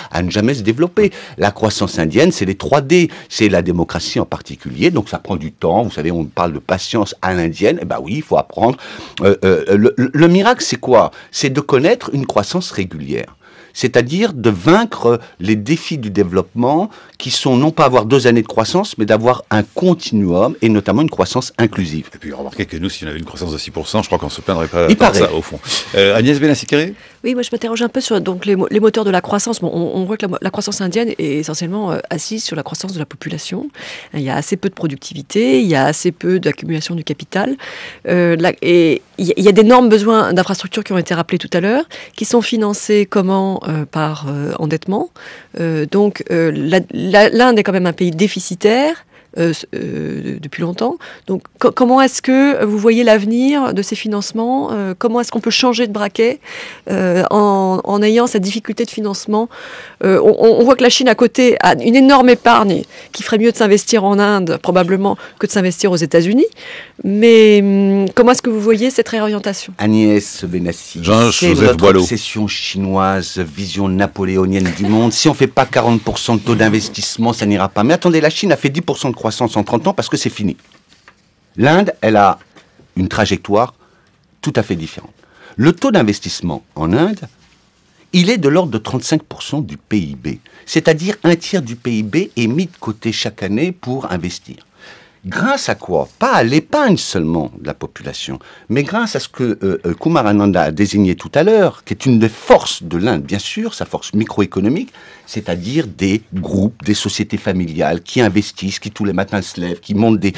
B: à ne jamais se développer. La croissance indienne, c'est les 3D, c'est la démocratie en particulier, donc ça prend du temps. Vous savez, on parle parle de patience à l'indienne, eh ben oui, il faut apprendre. Le miracle, c'est quoi? C'est de connaître une croissance régulière. C'est-à-dire de vaincre les défis du développement qui sont non pas avoir 2 années de croissance, mais d'avoir un continuum et notamment une croissance inclusive.
A: Et puis remarquez que nous, si on avait une croissance de 6%, je crois qu'on ne se plaindrait pas de ça au fond. Agnès Benassi-Kéré ?
E: Oui, moi je m'interroge un peu sur donc, les moteurs de la croissance. Bon, on voit que la croissance indienne est essentiellement assise sur la croissance de la population. Il y a assez peu de productivité, il y a assez peu d'accumulation du capital. Et il y a d'énormes besoins d'infrastructures qui ont été rappelés tout à l'heure, qui sont financés comment par endettement. Donc l'Inde est quand même un pays déficitaire. Depuis longtemps. Donc, comment est-ce que vous voyez l'avenir de ces financements ? Comment est-ce qu'on peut changer de braquet en ayant cette difficulté de financement ? On voit que la Chine, à côté, a une énorme épargne qui ferait mieux de s'investir en Inde, probablement, que de s'investir aux États-Unis. Mais comment est-ce que vous voyez cette réorientation ?
B: Agnès Benassi, c'est notre obsession chinoise, vision napoléonienne du monde. Si on ne fait pas 40% de taux d'investissement, ça n'ira pas. Mais attendez, la Chine a fait 10% de croissance en 30 ans parce que c'est fini. L'Inde, elle a une trajectoire tout à fait différente. Le taux d'investissement en Inde, il est de l'ordre de 35% du PIB. C'est-à-dire un tiers du PIB est mis de côté chaque année pour investir. Grâce à quoi? Pas à l'épargne seulement de la population, mais grâce à ce que Kumar Ananda a désigné tout à l'heure, qui est une des forces de l'Inde, bien sûr, sa force microéconomique, c'est-à-dire des groupes, des sociétés familiales qui investissent, qui tous les matins se lèvent, qui montent des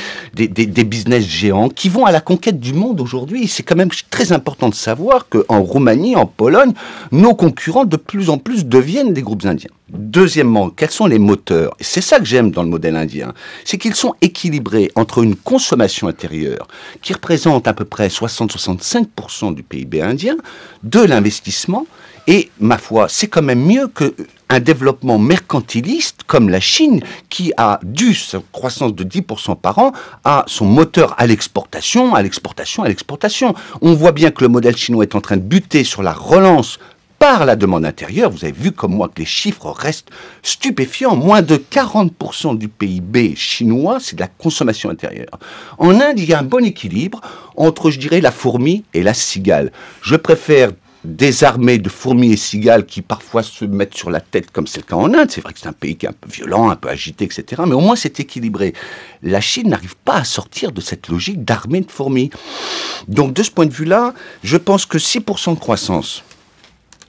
B: business géants, qui vont à la conquête du monde aujourd'hui. C'est quand même très important de savoir qu'en Roumanie, en Pologne, nos concurrents de plus en plus deviennent des groupes indiens. Deuxièmement, quels sont les moteurs? Et c'est ça que j'aime dans le modèle indien, c'est qu'ils sont équilibrés entre une consommation intérieure qui représente à peu près 60-65% du PIB indien, de l'investissement, et ma foi, c'est quand même mieux qu'un développement mercantiliste comme la Chine, qui a dû sa croissance de 10% par an à son moteur à l'exportation, à l'exportation, à l'exportation. On voit bien que le modèle chinois est en train de buter sur la relance par la demande intérieure. Vous avez vu comme moi que les chiffres restent stupéfiants. Moins de 40% du PIB chinois, c'est de la consommation intérieure. En Inde, il y a un bon équilibre entre, je dirais, la fourmi et la cigale. Je préfère des armées de fourmis et cigales qui parfois se mettent sur la tête, comme c'est le cas en Inde. C'est vrai que c'est un pays qui est un peu violent, un peu agité, etc. Mais au moins c'est équilibré. La Chine n'arrive pas à sortir de cette logique d'armée de fourmis. Donc de ce point de vue-là, je pense que 6% de croissance,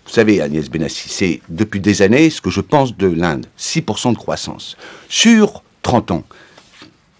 B: vous savez, Agnès Benassi, c'est depuis des années ce que je pense de l'Inde. 6% de croissance sur 30 ans.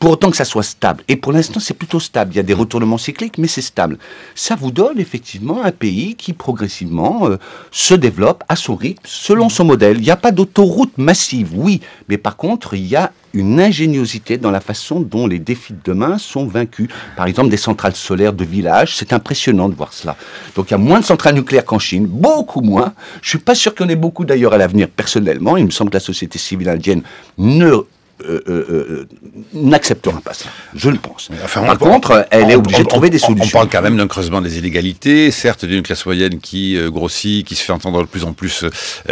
B: Pour autant que ça soit stable. Et pour l'instant, c'est plutôt stable. Il y a des retournements cycliques, mais c'est stable. Ça vous donne effectivement un pays qui progressivement se développe à son rythme, selon son modèle. Il n'y a pas d'autoroute massive, oui. Mais par contre, il y a une ingéniosité dans la façon dont les défis de demain sont vaincus. Par exemple, des centrales solaires de village, c'est impressionnant de voir cela. Donc il y a moins de centrales nucléaires qu'en Chine, beaucoup moins. Je ne suis pas sûr qu'il y en ait beaucoup d'ailleurs à l'avenir personnellement. Il me semble que la société civile indienne n'acceptera pas ça, je le pense.
A: Enfin,
B: par contre, elle est obligée de trouver des solutions.
A: On parle quand même d'un creusement des inégalités, certes d'une classe moyenne qui grossit, qui se fait entendre de plus en plus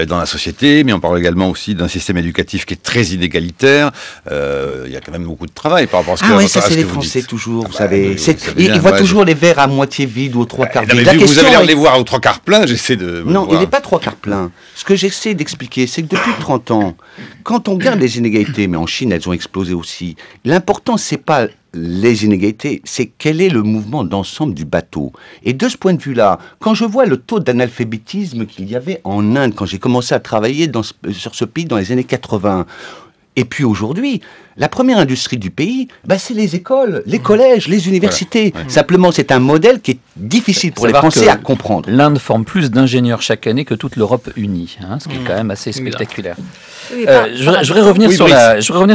A: dans la société, mais on parle également aussi d'un système éducatif qui est très inégalitaire. Il y a quand même beaucoup de travail par rapport à ce que,
B: ça c'est les Français toujours, vous savez. Ils voient toujours les verres à moitié vides ou aux trois quarts vides.
A: Vous avez l'air de les voir aux trois quarts pleins, j'essaie de...
B: Non, il n'est pas trois quarts plein. Ce que j'essaie d'expliquer, c'est que depuis 30 ans, quand on regarde les inégalités, mais en Chine, elles ont explosé aussi. L'important, c'est pas les inégalités, c'est quel est le mouvement d'ensemble du bateau. Et de ce point de vue-là, quand je vois le taux d'analphabétisme qu'il y avait en Inde, quand j'ai commencé à travailler sur ce pays dans les années 80, et puis aujourd'hui, la première industrie du pays, c'est les écoles, les collèges, les universités. Voilà. Simplement, c'est un modèle qui est difficile pour les Français à comprendre.
D: L'Inde forme plus d'ingénieurs chaque année que toute l'Europe unie, ce qui est quand même assez spectaculaire.
E: Oui,
D: je voudrais revenir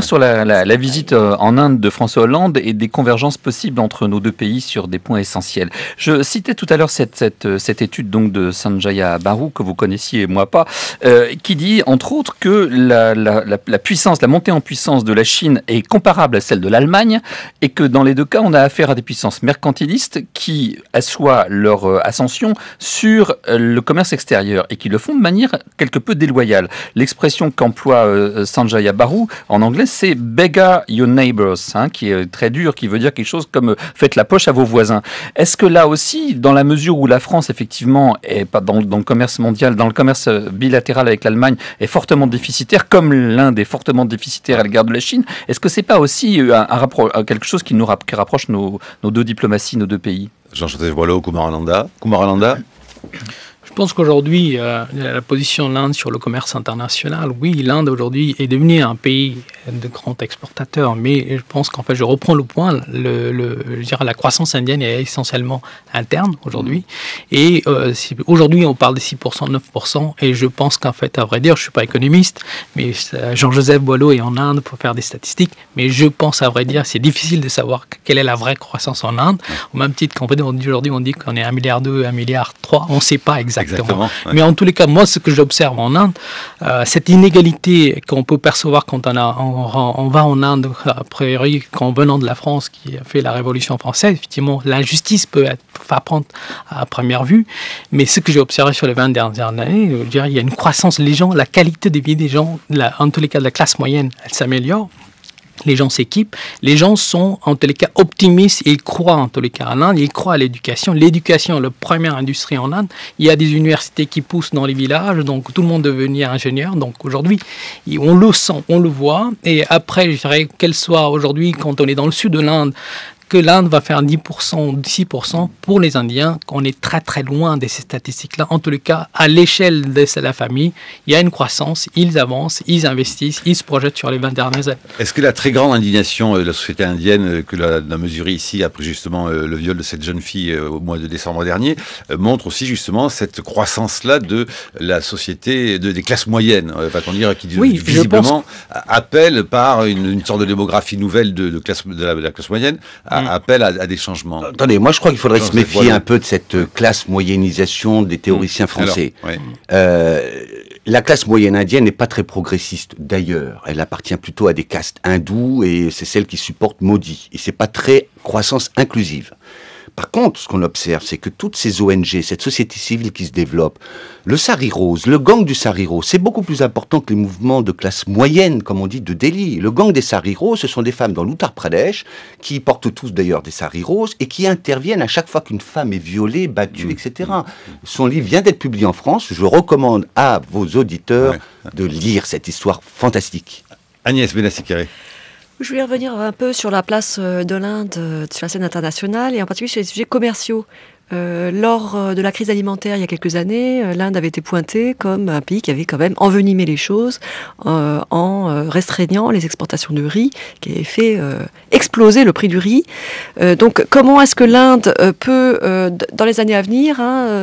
D: sur la visite en Inde de François Hollande et des convergences possibles entre nos deux pays sur des points essentiels. Je citais tout à l'heure cette étude donc de Sanjaya Baru, que vous connaissiez, moi pas, qui dit entre autres que la puissance, la montée en puissance de la Chine Chine est comparable à celle de l'Allemagne et que dans les deux cas, on a affaire à des puissances mercantilistes qui assoient leur ascension sur le commerce extérieur et qui le font de manière quelque peu déloyale. L'expression qu'emploie Sanjaya Baru en anglais, c'est « beggar your neighbors », qui est très dur, qui veut dire quelque chose comme « faites la poche à vos voisins ». Est-ce que là aussi, dans la mesure où la France, effectivement, est pas dans le commerce mondial, dans le commerce bilatéral avec l'Allemagne, est fortement déficitaire, comme l'Inde est fortement déficitaire à l'égard de la Chine, est-ce que c'est pas aussi quelque chose qui rapproche nos deux diplomaties, nos deux pays?
A: Jean-Joseph Boileau, Kumaralanda.
C: Je pense qu'aujourd'hui, la position de l'Inde sur le commerce international, oui, l'Inde aujourd'hui est devenue un pays de grands exportateurs, mais je pense qu'en fait, je reprends le point, je dirais la croissance indienne est essentiellement interne aujourd'hui, et aujourd'hui on parle de 6%, 9%, et je pense qu'en fait, à vrai dire, je ne suis pas économiste, mais Jean-Joseph Boileau est en Inde pour faire des statistiques, mais je pense à vrai dire, c'est difficile de savoir quelle est la vraie croissance en Inde, au même titre qu'aujourd'hui on dit qu'on est 1,2 milliard, 1,3 milliard, on ne sait pas exactement. Ouais. Mais en tous les cas, moi, ce que j'observe en Inde, cette inégalité qu'on peut percevoir quand on va en Inde, a priori, qu'en venant de la France, qui a fait la Révolution française, effectivement, l'injustice peut être frappante à première vue. Mais ce que j'ai observé sur les 20 dernières années, je dirais, il y a une croissance. Les gens, la qualité de vie des gens, en tous les cas, de la classe moyenne, elle s'améliore. Les gens s'équipent, les gens sont en tous les cas optimistes et ils croient en tous les cas en Inde, ils croient à l'éducation. L'éducation est la première industrie en Inde. Il y a des universités qui poussent dans les villages, donc tout le monde devenir ingénieur. Donc aujourd'hui, on le sent, on le voit. Et après, je dirais qu'elle soit aujourd'hui, quand on est dans le sud de l'Inde, que l'Inde va faire 10%, 6% pour les Indiens, qu'on est très très loin de ces statistiques-là. En tous les cas, à l'échelle de la famille, il y a une croissance, ils avancent, ils investissent, ils se projettent sur les 20 dernières années.
A: Est-ce que la très grande indignation de la société indienne que l'on a mesurée ici, après justement le viol de cette jeune fille au mois de décembre dernier, montre aussi justement cette croissance-là de la société, des classes moyennes, va-t-on dire, qui visiblement appellent par une sorte de démographie nouvelle de la classe moyenne, appel à des changements.
B: Attendez, moi je crois qu'il faudrait se méfier un peu de cette classe moyennisation des théoriciens français. Alors, la classe moyenne indienne n'est pas très progressiste d'ailleurs. Elle appartient plutôt à des castes hindoues et c'est celle qui supporte Modi. Et c'est pas très croissance inclusive. Par contre, ce qu'on observe, c'est que toutes ces ONG, cette société civile qui se développe, le Sari Rose, le gang du Sari Rose, c'est beaucoup plus important que les mouvements de classe moyenne, comme on dit, de Delhi. Le gang des Sari Rose, ce sont des femmes dans l'Uttar Pradesh, qui portent tous d'ailleurs des Sari Rose, et qui interviennent à chaque fois qu'une femme est violée, battue, etc. Son livre vient d'être publié en France. Je recommande à vos auditeurs de lire cette histoire fantastique.
A: Agnès Benassi-Kéré.
E: Je voulais revenir un peu sur la place de l'Inde sur la scène internationale et en particulier sur les sujets commerciaux. Lors de la crise alimentaire il y a quelques années, l'Inde avait été pointée comme un pays qui avait quand même envenimé les choses en restreignant les exportations de riz, qui avait fait exploser le prix du riz. Donc comment est-ce que l'Inde peut, dans les années à venir,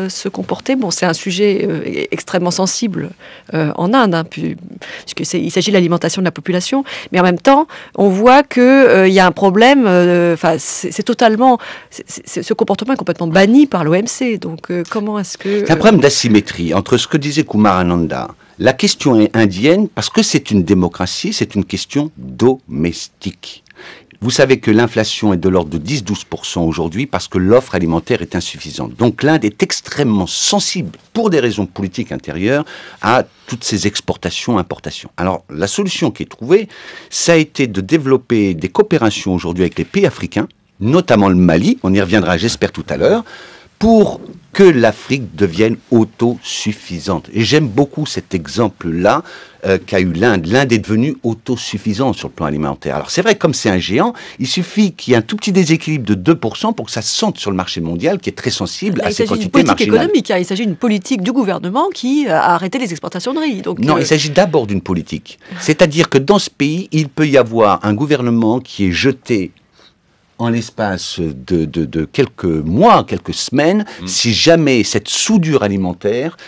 E: se comporter? Bon, c'est un sujet extrêmement sensible en Inde, puisqu'il s'agit de l'alimentation de la population, mais en même temps, on voit qu'il y a un problème, c'est totalement... ce comportement est complètement banni par l'OMC. Donc, comment est-ce que...
B: C'est un problème d'asymétrie entre ce que disait Kumarananda. La question est indienne, parce que c'est une démocratie, c'est une question domestique. Vous savez que l'inflation est de l'ordre de 10-12% aujourd'hui parce que l'offre alimentaire est insuffisante. Donc l'Inde est extrêmement sensible, pour des raisons politiques intérieures, à toutes ces exportations, importations. Alors la solution qui est trouvée, ça a été de développer des coopérations aujourd'hui avec les pays africains, notamment le Mali, on y reviendra j'espère tout à l'heure, pour que l'Afrique devienne autosuffisante. Et j'aime beaucoup cet exemple-là qu'a eu l'Inde. L'Inde est devenue autosuffisante sur le plan alimentaire. Alors c'est vrai, comme c'est un géant, il suffit qu'il y ait un tout petit déséquilibre de 2% pour que ça se sente sur le marché mondial, qui est très sensible à ces quantités marginales.
E: Il s'agit d'une politique économique, il s'agit d'une politique du gouvernement qui a arrêté les exportations de riz. Donc,
B: non, il s'agit d'abord d'une politique. C'est-à-dire que dans ce pays, il peut y avoir un gouvernement qui est jeté en l'espace de quelques mois, quelques semaines, si jamais cette soudure alimentaire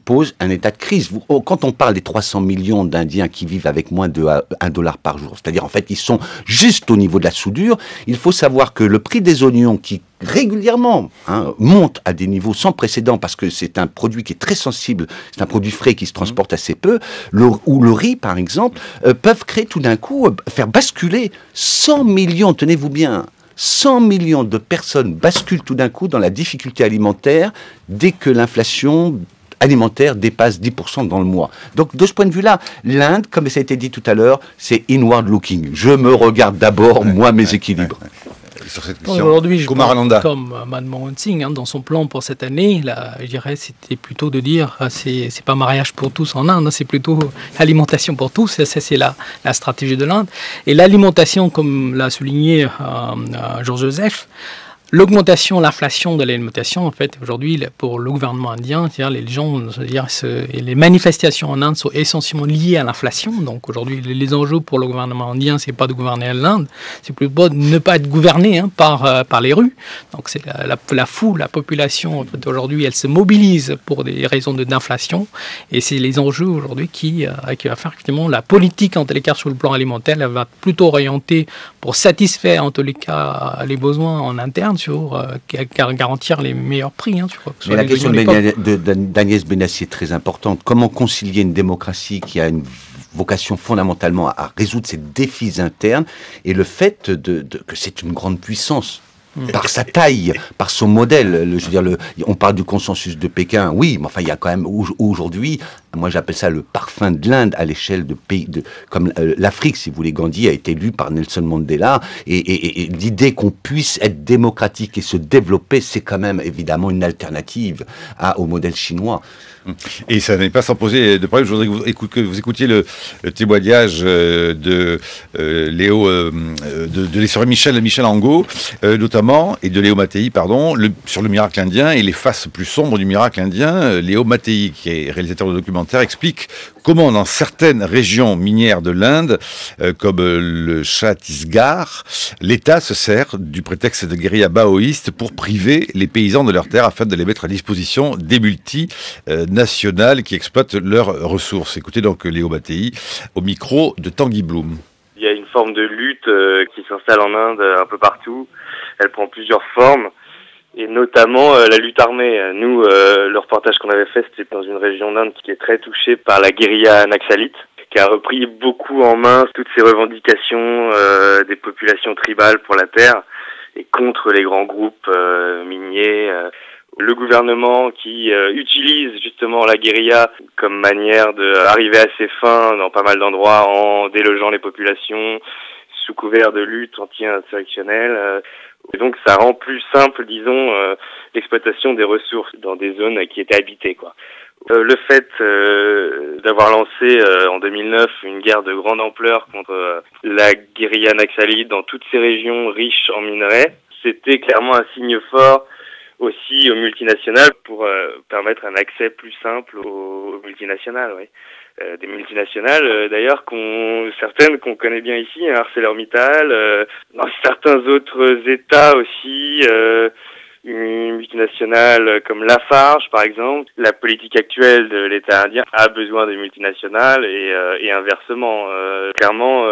B: pose un état de crise. Quand on parle des 300 millions d'Indiens qui vivent avec moins de $1 par jour, c'est-à-dire en fait ils sont juste au niveau de la soudure, il faut savoir que le prix des oignons qui régulièrement monte à des niveaux sans précédent parce que c'est un produit qui est très sensible, c'est un produit frais qui se transporte assez peu, ou le riz par exemple, peuvent créer tout d'un coup, faire basculer 100 millions, tenez-vous bien, 100 millions de personnes basculent tout d'un coup dans la difficulté alimentaire dès que l'inflation alimentaire dépasse 10% dans le mois. Donc de ce point de vue-là, l'Inde, comme ça a été dit tout à l'heure, c'est inward looking. Je me regarde d'abord, moi, mes équilibres.
A: Sur cette question,
C: aujourd'hui, je pense, comme Manmohan Singh, dans son plan pour cette année, là, je dirais, c'était plutôt de dire, c'est pas mariage pour tous en Inde, c'est plutôt alimentation pour tous. Ça, c'est la stratégie de l'Inde. Et l'alimentation, comme l'a souligné Georges Joseph, l'augmentation, l'inflation de l'alimentation, en fait, aujourd'hui, pour le gouvernement indien, c'est-à-dire les gens, les manifestations en Inde sont essentiellement liées à l'inflation. Donc aujourd'hui, les enjeux pour le gouvernement indien, c'est pas de gouverner l'Inde, c'est plutôt de ne pas être gouverné par les rues. Donc c'est la foule, la population, en fait, aujourd'hui, elle se mobilise pour des raisons d'inflation. Et c'est les enjeux aujourd'hui qui va faire effectivement la politique, en tous les cas, sur le plan alimentaire, elle va plutôt orienter pour satisfaire, en tous les cas, les besoins en interne, sur garantir les meilleurs prix.
B: Mais la question d'Agnès Benassi est très importante. Comment concilier une démocratie qui a une vocation fondamentalement à résoudre ses défis internes et le fait que c'est une grande puissance par sa taille, par son modèle. Je veux dire, on parle du consensus de Pékin, oui, mais enfin, il y a quand même aujourd'hui, moi j'appelle ça le parfum de l'Inde à l'échelle de pays, comme l'Afrique, si vous voulez. Gandhi a été élu par Nelson Mandela, et l'idée qu'on puisse être démocratique et se développer, c'est quand même évidemment une alternative au modèle chinois.
A: Et ça n'est pas sans poser de problème. Je voudrais que vous écoutiez le témoignage de Léo, de l'historien Michel Angot, notamment, et de Léo Mattei, pardon, sur le miracle indien et les faces plus sombres du miracle indien. Léo Mattei, qui est réalisateur de documentaire, explique comment dans certaines régions minières de l'Inde, comme le Chhattisgarh, l'État se sert du prétexte de guérilla maoïste pour priver les paysans de leurs terres afin de les mettre à disposition des multinationales qui exploitent leurs ressources. Écoutez donc Léo Mattei au micro de Tanguy Bloom.
F: Il y a une forme de lutte qui s'installe en Inde un peu partout. Elle prend plusieurs formes, et notamment la lutte armée. Nous, le reportage qu'on avait fait, c'était dans une région d'Inde qui est très touchée par la guérilla naxalite, qui a repris beaucoup en main toutes ces revendications des populations tribales pour la terre et contre les grands groupes miniers. Le gouvernement qui utilise justement la guérilla comme manière d'arriver à ses fins dans pas mal d'endroits en délogeant les populations sous couvert de lutte anti-insurrectionnelle. Et donc ça rend plus simple, disons, l'exploitation des ressources dans des zones qui étaient habitées, quoi. Le fait d'avoir lancé en 2009 une guerre de grande ampleur contre la guérilla naxalite dans toutes ces régions riches en minerais, c'était clairement un signe fort aussi aux multinationales pour permettre un accès plus simple aux multinationales, oui. Des multinationales d'ailleurs certaines qu'on connaît bien ici, ArcelorMittal, dans certains autres États aussi, une multinationale comme Lafarge par exemple. La politique actuelle de l'État indien a besoin de multinationales et inversement. Clairement,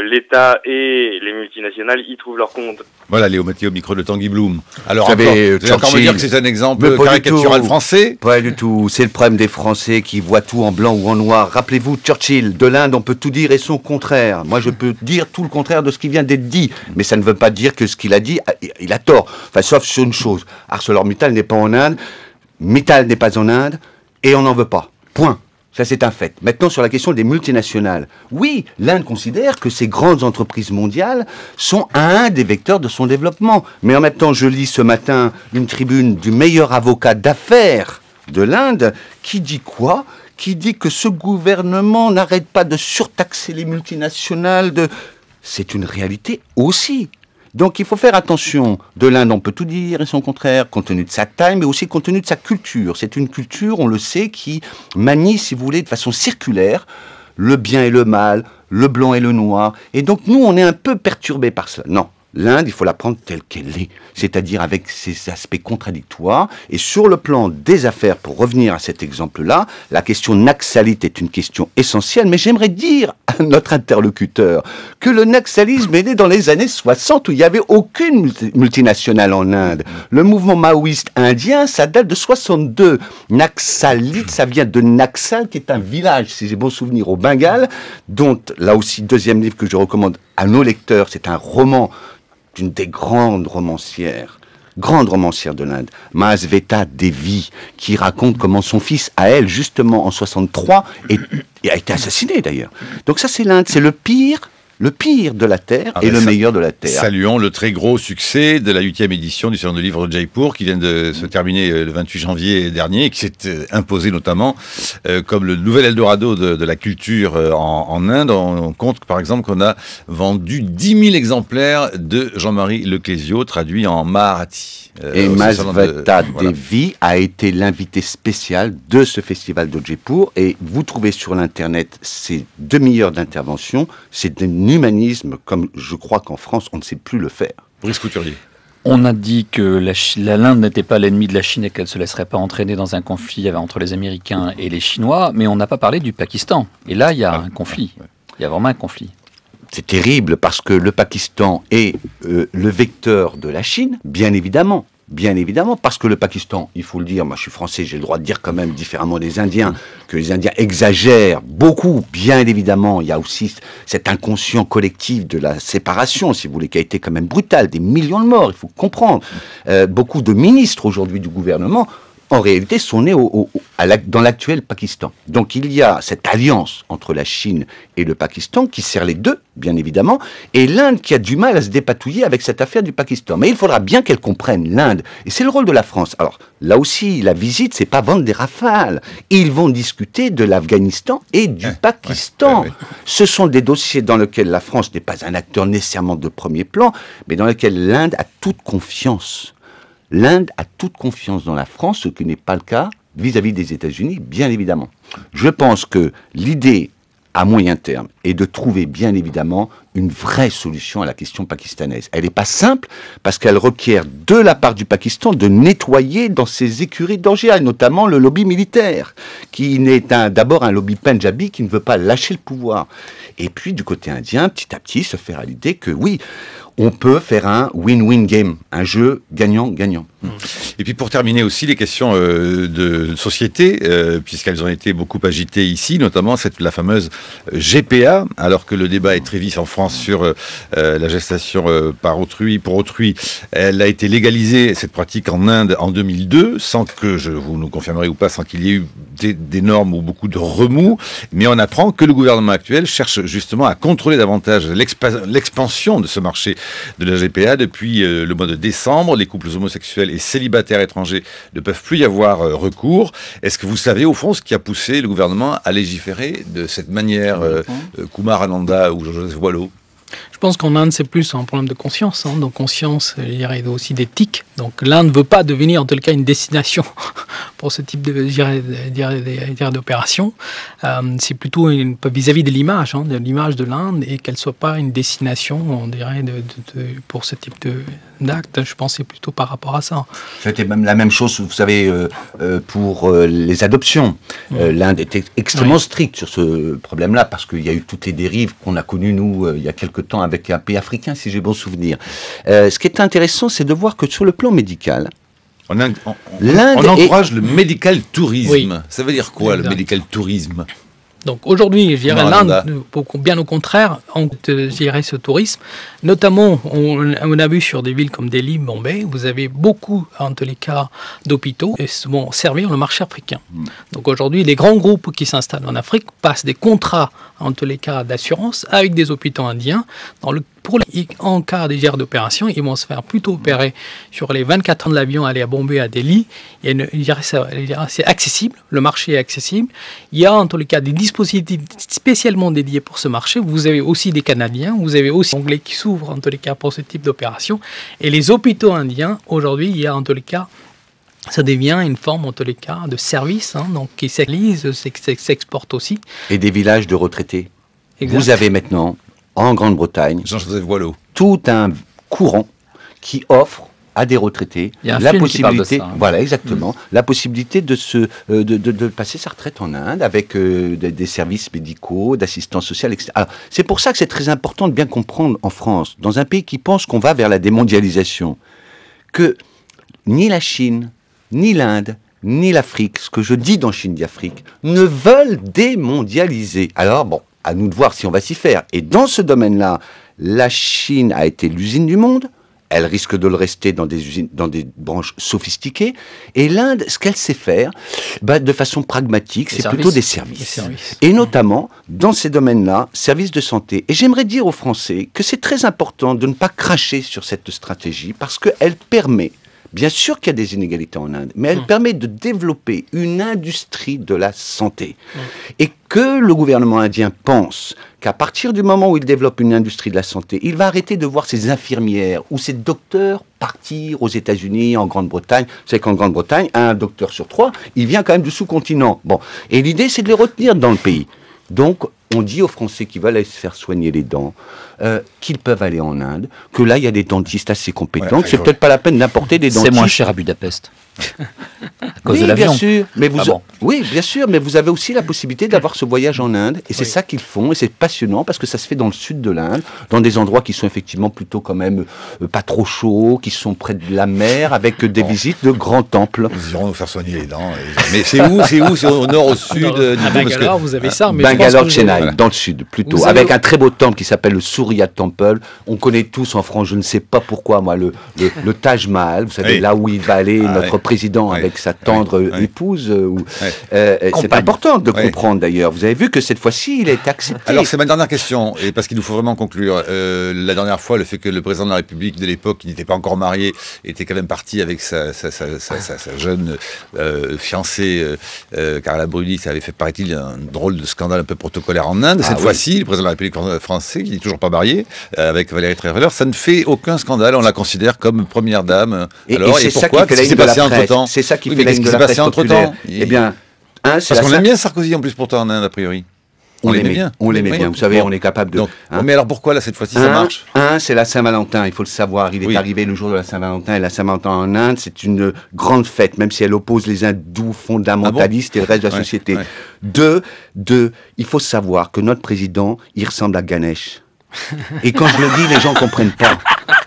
F: l'État et les multinationales y trouvent leur compte.
A: Voilà, Léo Mattei au micro de Tanguy Bloom. Alors, vous allez encore me dire que c'est un exemple caricatural français ?
B: Pas du tout. C'est le problème des Français qui voient tout en blanc ou en noir. Rappelez-vous, Churchill, de l'Inde, on peut tout dire et son contraire. Moi, je peux dire tout le contraire de ce qui vient d'être dit. Mais ça ne veut pas dire que ce qu'il a dit, il a tort. Enfin, sauf sur une chose. ArcelorMittal n'est pas en Inde, Mittal n'est pas en Inde, et on n'en veut pas. Point. Ça, c'est un fait. Maintenant, sur la question des multinationales. Oui, l'Inde considère que ces grandes entreprises mondiales sont un des vecteurs de son développement. Mais en même temps, je lis ce matin une tribune du meilleur avocat d'affaires de l'Inde qui dit quoi ? Qui dit que ce gouvernement n'arrête pas de surtaxer les multinationales. C'est une réalité aussi. Donc il faut faire attention. De l'Inde, on peut tout dire et son contraire, compte tenu de sa taille, mais aussi compte tenu de sa culture. C'est une culture, on le sait, qui manie, si vous voulez, de façon circulaire, le bien et le mal, le blanc et le noir. Et donc nous, on est un peu perturbés par cela. Non. L'Inde, il faut la prendre telle qu'elle est, c'est-à-dire avec ses aspects contradictoires. Et sur le plan des affaires, pour revenir à cet exemple-là, la question naxalite est une question essentielle, mais j'aimerais dire à notre interlocuteur que le naxalisme est né dans les années 60 où il n'y avait aucune multinationale en Inde. Le mouvement maoïste indien, ça date de 62. Naxalite, ça vient de Naxal, qui est un village, si j'ai bon souvenir, au Bengale, dont, là aussi, deuxième livre que je recommande à nos lecteurs, c'est un roman d'une des grandes romancières de l'Inde, Mahasveta Devi, qui raconte comment son fils, à elle, justement en 63, a été assassiné d'ailleurs. Donc ça, c'est l'Inde, c'est le pire de la Terre et le meilleur de la Terre.
A: Saluons le très gros succès de la 8e édition du Salon de livre de Jaipur, qui vient de se terminer le 28 janvier dernier, et qui s'est imposé notamment comme le nouvel Eldorado de la culture en Inde. On compte par exemple qu'on a vendu 10 000 exemplaires de Jean-Marie Leclésio, traduit en Marathi.
B: Et Mahasveta Devi a été l'invité spécial de ce festival de Jaipur, et vous trouvez sur l'internet ces demi-heures d'intervention. C'est un humanisme comme je crois qu'en France on ne sait plus le faire.
A: Brice Couturier.
D: On a dit que l'Inde n'était pas l'ennemi de la Chine et qu'elle ne se laisserait pas entraîner dans un conflit entre les Américains et les Chinois, mais on n'a pas parlé du Pakistan. Et là, il y a un conflit. Il y a vraiment un conflit.
B: C'est terrible parce que le Pakistan est le vecteur de la Chine, bien évidemment. Bien évidemment, parce que le Pakistan, il faut le dire, moi je suis français, j'ai le droit de dire quand même différemment des Indiens, que les Indiens exagèrent beaucoup, bien évidemment. Il y a aussi cet inconscient collectif de la séparation, si vous voulez, qui a été quand même brutal, des millions de morts, il faut comprendre. Beaucoup de ministres aujourd'hui du gouvernement, en réalité, sont nés dans l'actuel Pakistan. Donc il y a cette alliance entre la Chine et le Pakistan qui sert les deux, bien évidemment, et l'Inde qui a du mal à se dépatouiller avec cette affaire du Pakistan. Mais il faudra bien qu'elle comprenne l'Inde, et c'est le rôle de la France. Alors là aussi, la visite, c'est pas vendre des rafales. Ils vont discuter de l'Afghanistan et du Pakistan. Ce sont des dossiers dans lesquels la France n'est pas un acteur nécessairement de premier plan, mais dans lesquels l'Inde a toute confiance. L'Inde a toute confiance dans la France, ce qui n'est pas le cas vis-à-vis des États-Unis, bien évidemment. Je pense que l'idée, à moyen terme, est de trouver, bien évidemment, une vraie solution à la question pakistanaise. Elle n'est pas simple, parce qu'elle requiert, de la part du Pakistan, de nettoyer dans ses écuries d'orgie, notamment le lobby militaire, qui n'est d'abord un lobby punjabi qui ne veut pas lâcher le pouvoir. Et puis, du côté indien, petit à petit, se faire à l'idée que, oui, on peut faire un win-win game, un jeu gagnant-gagnant.
A: Et puis pour terminer aussi, les questions de société, puisqu'elles ont été beaucoup agitées ici, notamment la fameuse GPA, alors que le débat est très vif en France sur la gestation par autrui, pour autrui. Elle a été légalisée, cette pratique, en Inde en 2002, sans que, vous nous confirmerez ou pas, sans qu'il y ait eu des normes ou beaucoup de remous. Mais on apprend que le gouvernement actuel cherche justement à contrôler davantage l'expansion de ce marché de la GPA. Depuis le mois de décembre, les couples homosexuels et célibataires étrangers ne peuvent plus y avoir recours. Est-ce que vous savez au fond ce qui a poussé le gouvernement à légiférer de cette manière, Kumar Ananda ou Joseph Boileau?
C: Je pense qu'en Inde, c'est plus un problème de conscience. Donc conscience, je dirais, aussi d'éthique. Donc l'Inde ne veut pas devenir, en tout cas, une destination pour ce type d'opération. C'est plutôt vis-à-vis de l'image de l'Inde, et qu'elle ne soit pas une destination, on dirait, pour ce type d'acte. Je pense que c'est plutôt par rapport à ça.
B: C'était même la même chose, vous savez, pour les adoptions. L'Inde était extrêmement stricte sur ce problème-là, parce qu'il y a eu toutes les dérives qu'on a connues, nous, il y a quelque temps, avec un pays africain, si j'ai bon souvenir. Ce qui est intéressant, c'est de voir que sur le plan médical,
A: on encourage le medical tourisme. Oui. Ça veut dire quoi, le medical tourisme?
C: Donc aujourd'hui, je dirais l'Inde, bien au contraire, on dirait ce tourisme. Notamment, on a vu sur des villes comme Delhi, Bombay, vous avez beaucoup, en tous les cas, d'hôpitaux et vont servir le marché africain. Donc aujourd'hui, les grands groupes qui s'installent en Afrique passent des contrats, en tous les cas, d'assurance avec des hôpitaux indiens. En cas d'opération, ils vont se faire plutôt opérer sur les 24 ans de l'avion, aller à Bombay, à Delhi. C'est accessible, le marché est accessible. Il y a en tous les cas des dispositifs spécialement dédiés pour ce marché. Vous avez aussi des Canadiens, vous avez aussi des Anglais qui s'ouvrent en tous les cas pour ce type d'opération. Et les hôpitaux indiens, aujourd'hui, il y a en tous les cas, ça devient une forme, en tous les cas, de service, donc qui s'exporte aussi.
B: Et des villages de retraités. Exact. Vous avez maintenant, en Grande-Bretagne,
A: Jean-Joseph Boileau,
B: tout un courant qui offre à des retraités la possibilité, voilà exactement, la possibilité de passer sa retraite en Inde avec des services médicaux, d'assistance sociale, etc. Alors, c'est pour ça que c'est très important de bien comprendre en France, dans un pays qui pense qu'on va vers la démondialisation, que ni la Chine, ni l'Inde, ni l'Afrique, ce que je dis dans Chine d'Afrique, ne veulent démondialiser. Alors bon, à nous de voir si on va s'y faire. Et dans ce domaine-là, la Chine a été l'usine du monde. Elle risque de le rester dans des usines, dans des branches sophistiquées. Et l'Inde, ce qu'elle sait faire, de façon pragmatique, c'est plutôt des services. Et notamment, dans ces domaines-là, services de santé. Et j'aimerais dire aux Français que c'est très important de ne pas cracher sur cette stratégie parce qu'elle permet, bien sûr qu'il y a des inégalités en Inde, mais elle permet de développer une industrie de la santé. Et que le gouvernement indien pense qu'à partir du moment où il développe une industrie de la santé, il va arrêter de voir ses infirmières ou ses docteurs partir aux États-Unis, en Grande-Bretagne. Vous savez qu'en Grande-Bretagne, un docteur sur 3, il vient quand même du sous-continent. Bon. Et l'idée, c'est de les retenir dans le pays. Donc, on dit aux Français qui veulent aller se faire soigner les dents qu'ils peuvent aller en Inde, que là, il y a des dentistes assez compétents, que c'est peut-être pas la peine d'importer des dentistes.
D: C'est moins cher à Budapest. À cause de l'avion.
B: Bien sûr, mais oui, bien sûr, mais vous avez aussi la possibilité d'avoir ce voyage en Inde, et c'est ça qu'ils font, et c'est passionnant, parce que ça se fait dans le sud de l'Inde, dans des endroits qui sont effectivement plutôt quand même pas trop chauds, qui sont près de la mer, avec des visites de grands temples.
A: Nous irons nous faire soigner les dents. Mais c'est où C'est au nord, au sud
C: À Bangalore, vous avez ça, mais
B: Bangalore, Chennai, dans le sud, plutôt, avec un très beau temple qui s'appelle le Surya Temple. On connaît tous en France, je ne sais pas pourquoi, moi, le Taj Mahal, vous savez, là où il va aller notre président avec sa tendre épouse. C'est important de comprendre d'ailleurs. Vous avez vu que cette fois-ci, il a été accepté.
A: Alors c'est ma dernière question, et parce qu'il nous faut vraiment conclure. La dernière fois, le fait que le président de la République de l'époque, qui n'était pas encore marié, était quand même parti avec sa jeune fiancée, Carla Bruni, ça avait fait, paraît-il, un drôle de scandale un peu protocolaire en Inde. Cette fois-ci, le président de la République française, qui n'est toujours pas marié, avec Valérie Trierweiler, ça ne fait aucun scandale. On la considère comme première dame. Alors, et pourquoi? Qu'est-ce qui s'est passé entre-temps?
B: C'est ça qui fait la ligne de la presse populaire. Eh bien,
A: parce qu'on aime bien Sarkozy en plus pourtant en Inde, a priori.
B: On l'aimait bien. On l'aimait bien. Vous savez, on est capable de.
A: Donc, mais alors pourquoi là cette fois-ci ça marche?
B: C'est la Saint-Valentin. Il faut le savoir. Il est arrivé le jour de la Saint-Valentin, et la Saint-Valentin en Inde, c'est une grande fête, même si elle oppose les hindous fondamentalistes et le reste de la société. Il faut savoir que notre président, il ressemble à Ganesh. Et quand je le dis, les gens comprennent pas.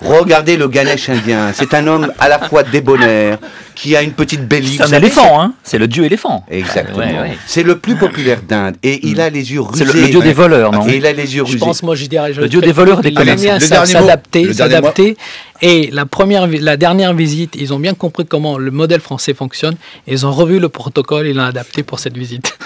B: Regardez le Ganesh indien. C'est un homme à la fois débonnaire, qui a une petite bellique.
D: C'est un éléphant, hein. C'est le dieu éléphant.
B: Exactement. C'est le plus populaire d'Inde. Et il a les yeux rusés.
D: C'est le dieu des voleurs, non?
B: Et il a les yeux rusés.
C: Je pense, moi, je dirais...
D: Le dieu des voleurs et des
C: commerçants. S'adapter. Et la dernière visite, ils ont bien compris comment le modèle français fonctionne. Et ils ont revu le protocole et l'ont adapté pour cette visite.